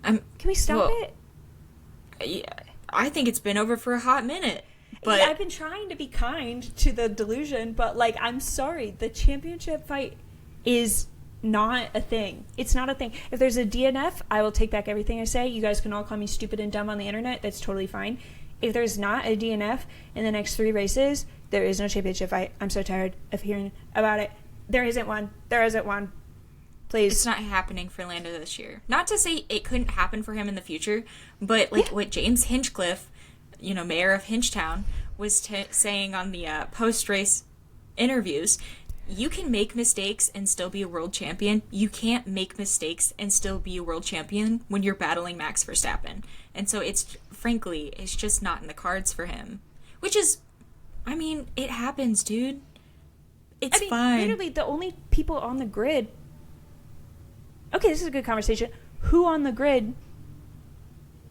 Can we stop it? Yeah, I think it's been over for a hot minute. But yeah, I've been trying to be kind to the delusion, but, like, I'm sorry. The championship fight is not a thing. It's not a thing. If there's a DNF, I will take back everything I say. You guys can all call me stupid and dumb on the internet. That's totally fine. If there's not a DNF in the next 3 races, There is no championship fight. I'm so tired of hearing about it. There isn't one. There isn't one. Please. It's not happening for Lando this year. Not to say it couldn't happen for him in the future, but like what James Hinchcliffe, mayor of Hinchtown, was saying on the post-race interviews, you can make mistakes and still be a world champion. You can't make mistakes and still be a world champion when you're battling Max Verstappen. And so it's just not in the cards for him. Which is, it happens, dude. It's fine. Literally, the only people on the grid... Okay, this is a good conversation. Who on the grid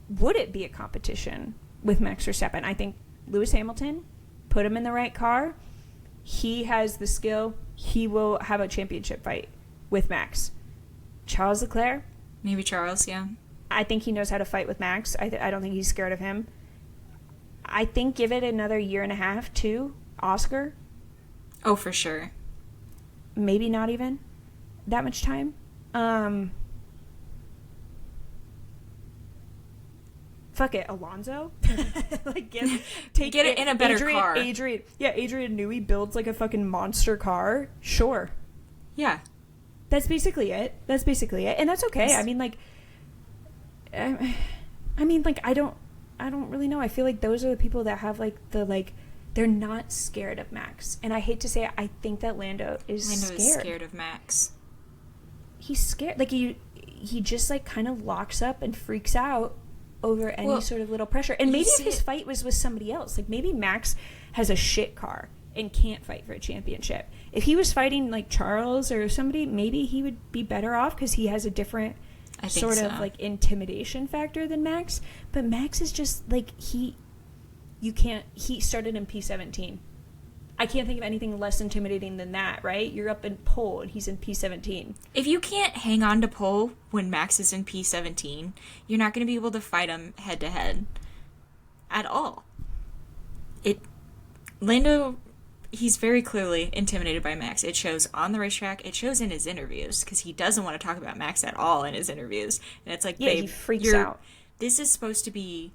would it be a competition with Max Verstappen? I think Lewis Hamilton, put him in the right car. He has the skill. He will have a championship fight with Max. Charles Leclerc? Maybe Charles, yeah. I think he knows how to fight with Max. I don't think he's scared of him. I think give it another year and a half, too. Oscar? Oh, for sure. Maybe not even that much time. Fuck it, Alonso. Like get it in a better car. Adrian Newey builds like a fucking monster car. Sure. Yeah. That's basically it. And that's okay. I don't really know. I feel like those are the people that have they're not scared of Max. And I hate to say it, I think that Lando is scared of Max. He's scared. Like he just like kind of locks up and freaks out over any sort of little pressure. And maybe if his fight was with somebody else, like maybe Max has a shit car and can't fight for a championship. If he was fighting like Charles or somebody, maybe he would be better off because he has a different sort of like intimidation factor than Max. But Max is just like he started in P17. I can't think of anything less intimidating than that, right? You're up in pole and he's in P17. If you can't hang on to pole when Max is in P17, you're not going to be able to fight him head to head at all. Lando, he's very clearly intimidated by Max. It shows on the racetrack. It shows in his interviews because he doesn't want to talk about Max at all in his interviews. And it's like, babe, he freaks out. This is supposed to be...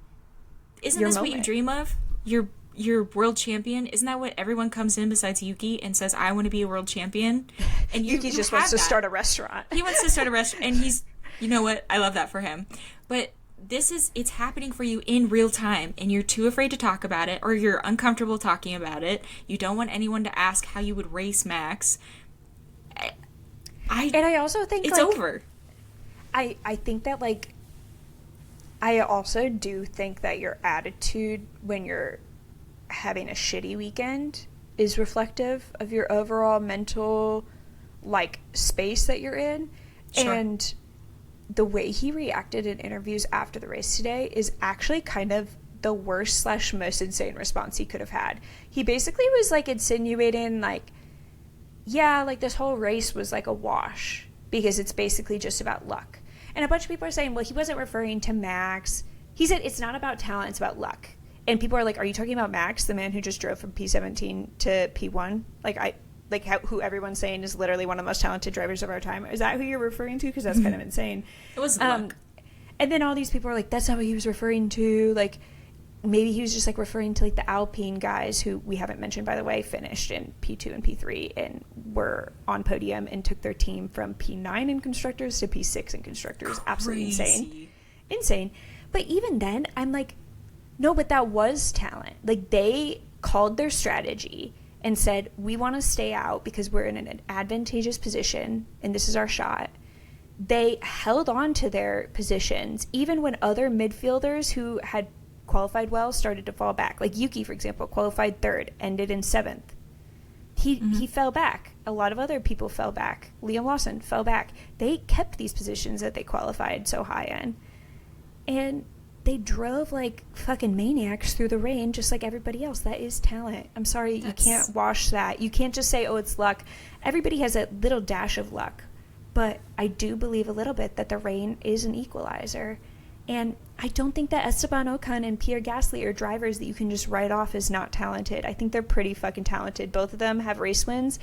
Isn't your this moment. What you dream of? You're world champion. Isn't that what everyone comes in besides Yuki and says, I want to be a world champion? And Yuki just wants to start a restaurant. He wants to start a restaurant. And he's, you know what? I love that for him. But it's happening for you in real time. And you're too afraid to talk about it, or you're uncomfortable talking about it. You don't want anyone to ask how you would race Max. And I also think it's over. I think that I also do think that your attitude when you're having a shitty weekend is reflective of your overall mental space that you're in. Sure. And the way he reacted in interviews after the race today is actually kind of the worst / most insane response he could have had. He basically was insinuating this whole race was a wash because it's basically just about luck. And a bunch of people are saying, well, he wasn't referring to Max. He said it's not about talent, it's about luck. And people are like, are you talking about Max, the man who just drove from P17 to P1? Who everyone's saying is literally one of the most talented drivers of our time. Is that who you're referring to? Because that's kind of insane. It was luck. And then all these people are like, that's not what he was referring to. Maybe he was just referring to the Alpine guys who we haven't mentioned, by the way, finished in P2 and P3 and were on podium and took their team from P9 in constructors to P6 in constructors. Absolutely insane. But even then, I'm like, no, but that was talent. They called their strategy and said, we want to stay out because we're in an advantageous position and this is our shot. They held on to their positions even when other midfielders who had qualified well started to fall back. Yuki, for example, qualified third, ended in 7th. He fell back. A lot of other people fell back. Liam Lawson fell back. They kept these positions that they qualified so high in. And they drove like fucking maniacs through the rain just like everybody else. That is talent. I'm sorry, you can't wash that. You can't just say, oh, it's luck. Everybody has a little dash of luck. But I do believe a little bit that the rain is an equalizer. And I don't think that Esteban Ocon and Pierre Gasly are drivers that you can just write off as not talented. I think they're pretty fucking talented. Both of them have race wins,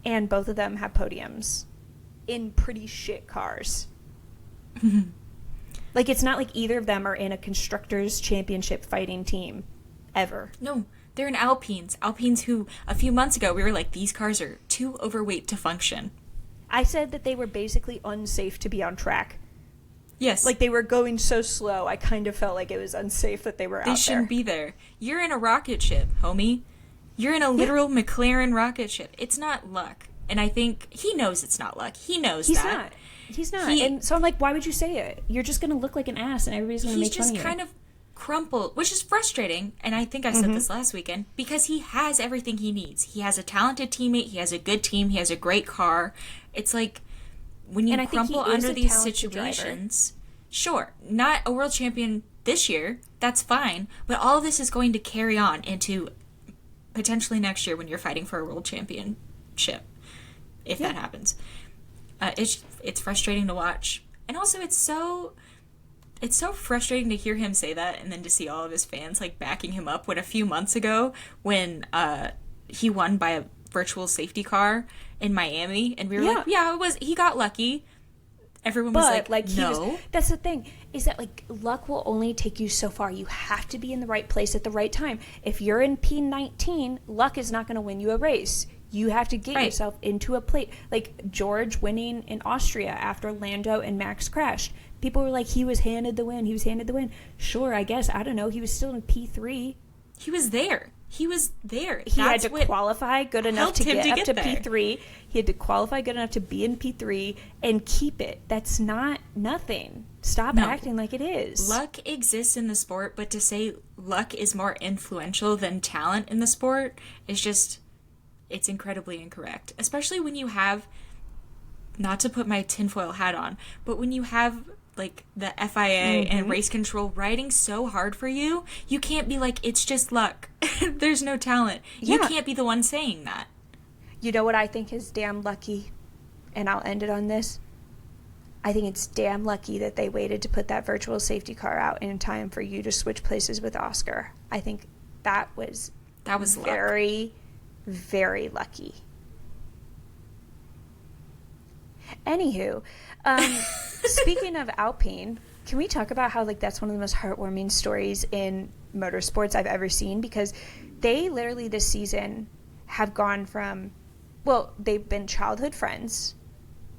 and both of them have podiums in pretty shit cars. It's not like either of them are in a constructors championship fighting team ever. No, They're in Alpines. Alpines who, a few months ago, we were like, these cars are too overweight to function. I said that they were basically unsafe to be on track. Yes. Like, they were going so slow, I kind of felt like it was unsafe that they were out there. They shouldn't be there. You're in a rocket ship, homie. You're in a literal McLaren rocket ship. It's not luck. And I think he knows it's not luck. He knows that. He's not. And so I'm like, why would you say it? You're just going to look like an ass and everybody's going to make fun of you. He's just kind of crumpled, which is frustrating. And I think I said this last weekend, because he has everything he needs. He has a talented teammate. He has a good team. He has a great car. It's like, when you crumple under these situations, sure, not a world champion this year, that's fine. But all of this is going to carry on into potentially next year when you're fighting for a world championship, if that happens. It's frustrating to watch, and also it's so frustrating to hear him say that, and then to see all of his fans like backing him up. When a few months ago, when he won by a virtual safety car in Miami, and we were like, yeah, it was, he got lucky. Everyone was like no. That's the thing, is that like luck will only take you so far. You have to be in the right place at the right time. If you're in P19, luck is not going to win you a race. You have to get yourself into a plate. Like George winning in Austria after Lando and Max crashed. People were like, he was handed the win. Sure, I guess. I don't know. He was still in P3. He was there. He had to qualify good enough to get up to P3. He had to qualify good enough to be in P3 and keep it. That's not nothing. Stop acting like it is. Luck exists in the sport, but to say luck is more influential than talent in the sport is just, it's incredibly incorrect. Especially when you have, not to put my tinfoil hat on, but when you have like the FIA and race control riding so hard for you, you can't be like, it's just luck. There's no talent. You can't be the one saying that. You know what I think is damn lucky? And I'll end it on this. I think it's damn lucky that they waited to put that virtual safety car out in time for you to switch places with Oscar. I think that was very, luck. Very lucky. Anywho, speaking of Alpine, can we talk about how like that's one of the most heartwarming stories in motorsports I've ever seen? Because they literally this season have gone from, well, they've been childhood friends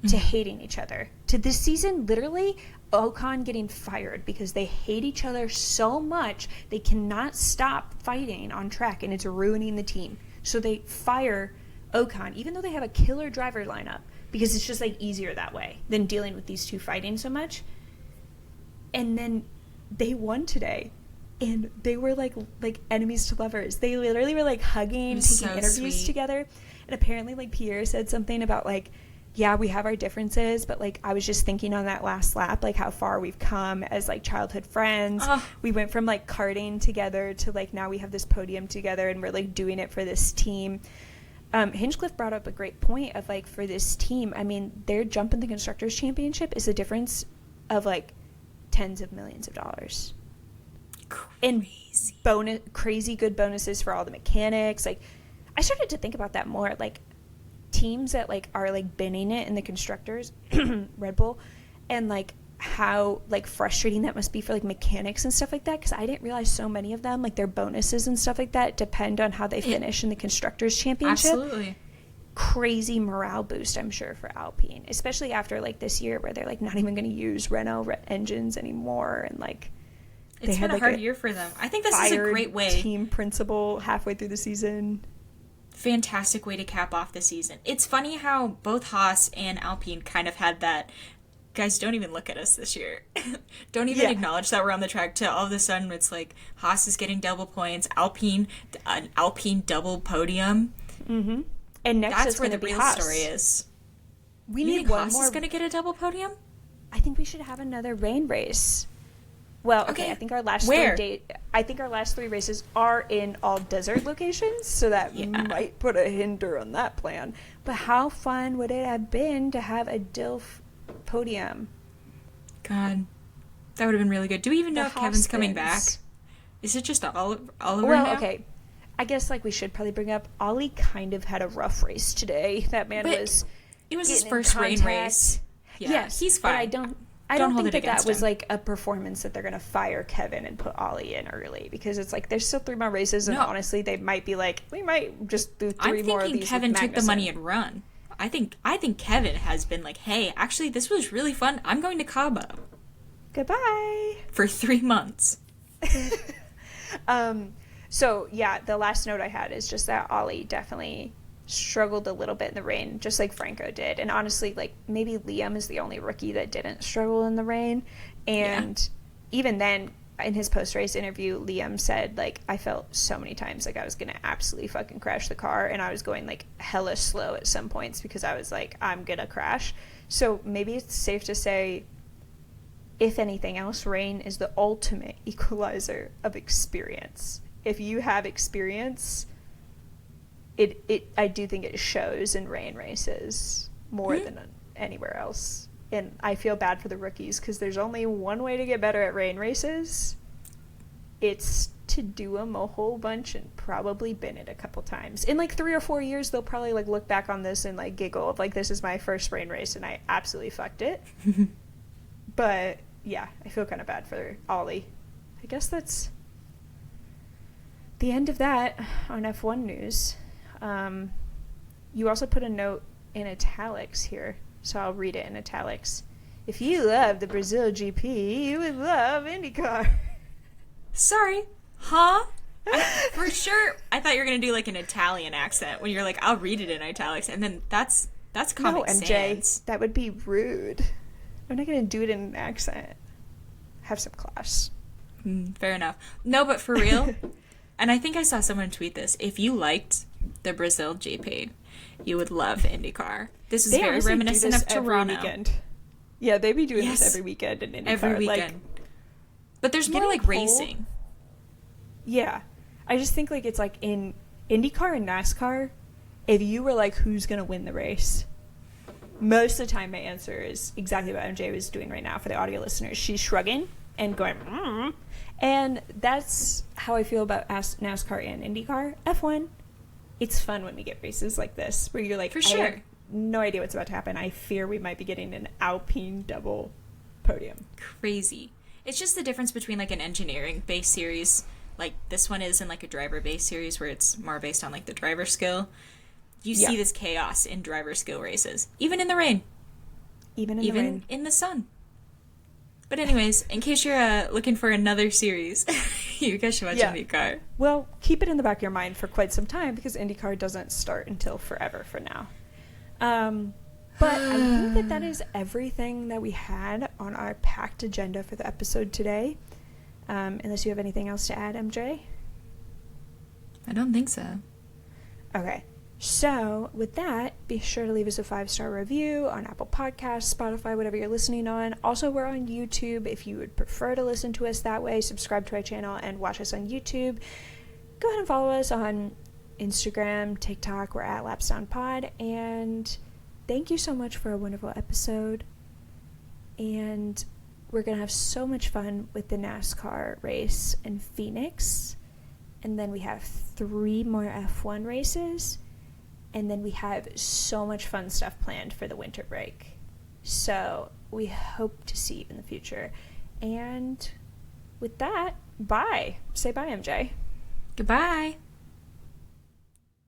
to hating each other, to this season literally Ocon getting fired because they hate each other so much they cannot stop fighting on track and it's ruining the team. So they fire Ocon even though they have a killer driver lineup, because it's just like easier that way than dealing with these two fighting so much. And then they won today, and they were like enemies to lovers. They literally were like hugging, taking interviews together. And apparently like Pierre said something about like, yeah, we have our differences, but like I was just thinking on that last lap like how far we've come as like childhood friends. We went from like karting together to like now we have this podium together and we're like doing it for this team. Hinchcliffe brought up a great point of like for this team, I mean, their jump in the Constructors' Championship is a difference of like tens of millions of dollars. Crazy. And crazy good bonuses for all the mechanics. Like, I started to think about that more. Like, teams that like are like binning it in the Constructors, Red Bull, and like how like frustrating that must be for like mechanics and stuff like that, because I didn't realize so many of them, like their bonuses and stuff like that, depend on how they finish in the Constructors' Championship. Absolutely. Crazy morale boost, I'm sure, for Alpine, especially after like this year where they're like not even going to use Renault engines anymore, and like it's been a hard year for them. I think this is a great way. Team principal halfway through the season. Fantastic way to cap off the season. It's funny how both Haas and Alpine kind of had that, guys, don't even look at us this year. Don't even acknowledge that we're on the track, to all of a sudden it's like Haas is getting double points, an Alpine double podium. Mm-hmm. And next that's where the real Haas. Story is. We you need think one Haas more. is going to get a double podium? I think we should have another rain race. Well, okay. I think our last three races are in all desert locations, so that might put a hinder on that plan. But how fun would it have been to have a DILF podium? God, that would have been really good. Do we even know if Kevin's coming back? Is it just Oliver now? Okay. I guess like we should probably bring up Ollie kind of had a rough race today. That man it was his first rain race. Yeah, yes, he's fine. But I don't hold think it that against was him. like a performance that they're going to fire Kevin and put Ollie in early, because it's like there's still 3 more races, and No. honestly, they might be like, we might just do 3 I'm more of thinking these. Kevin with took the Magnussen. money and run. I think Kevin has been like, hey, actually, this was really fun. I'm going to Cabo Goodbye. for 3 months. So yeah, the last note I had is just that Ollie definitely struggled a little bit in the rain, just like Franco did. And honestly, like, maybe Liam is the only rookie that didn't struggle in the rain. And even then, in his post-race interview, Liam said, like, I felt so many times like I was gonna absolutely fucking crash the car, and I was going like hella slow at some points because I was like, I'm gonna crash. So maybe it's safe to say, if anything else, rain is the ultimate equalizer of experience. If you have experience, I do think it shows in rain races more than anywhere else. And I feel bad for the rookies, because there's only one way to get better at rain races. It's to do them a whole bunch and probably bin it a couple times. In like 3 or 4 years, they'll probably like look back on this and like giggle of like, this is my first rain race and I absolutely fucked it. But yeah, I feel kind of bad for Ollie. I guess that's the end of that on F1 news. You also put a note in italics here, so I'll read it in italics. If you love the Brazil GP, you would love IndyCar. Sorry. Huh? For sure. I thought you were going to do like an Italian accent when you're like, I'll read it in italics. And then that's Comic No, MJ, Sans. that would be rude. I'm not going to do it in an accent. Have some class. Fair enough. No, but for real, and I think I saw someone tweet this, if you liked the Brazil GP, you would love IndyCar. This is very reminiscent of Toronto. Weekend. Yeah, they be doing this every weekend in IndyCar. Every weekend. Like, but there's more like racing. Yeah. I just think like it's like in IndyCar and NASCAR, if you were like, who's going to win the race? Most of the time my answer is exactly what MJ was doing right now for the audio listeners. She's shrugging and going, And that's how I feel about NASCAR and IndyCar. F1, it's fun when we get races like this, where you're like, for sure. I have no idea what's about to happen. I fear we might be getting an Alpine double podium. Crazy. It's just the difference between like an engineering-based series, like this one is, in like a driver-based series where it's more based on like the driver skill. You see this chaos in driver skill races, even in the rain. Even in the sun. But anyways, in case you're looking for another series, you guys should watch IndyCar. Well, keep it in the back of your mind for quite some time, because IndyCar doesn't start until forever for now. But I think that is everything that we had on our packed agenda for the episode today. Unless you have anything else to add, MJ? I don't think so. Okay. So, with that, be sure to leave us a 5-star review on Apple Podcasts, Spotify, whatever you're listening on. Also, we're on YouTube. If you would prefer to listen to us that way, subscribe to our channel and watch us on YouTube. Go ahead and follow us on Instagram, TikTok. We're at LapsDownPod. And thank you so much for a wonderful episode. And we're going to have so much fun with the NASCAR race in Phoenix. And then we have 3 more F1 races. And then we have so much fun stuff planned for the winter break. So we hope to see you in the future. And with that, bye. Say bye, MJ. Goodbye.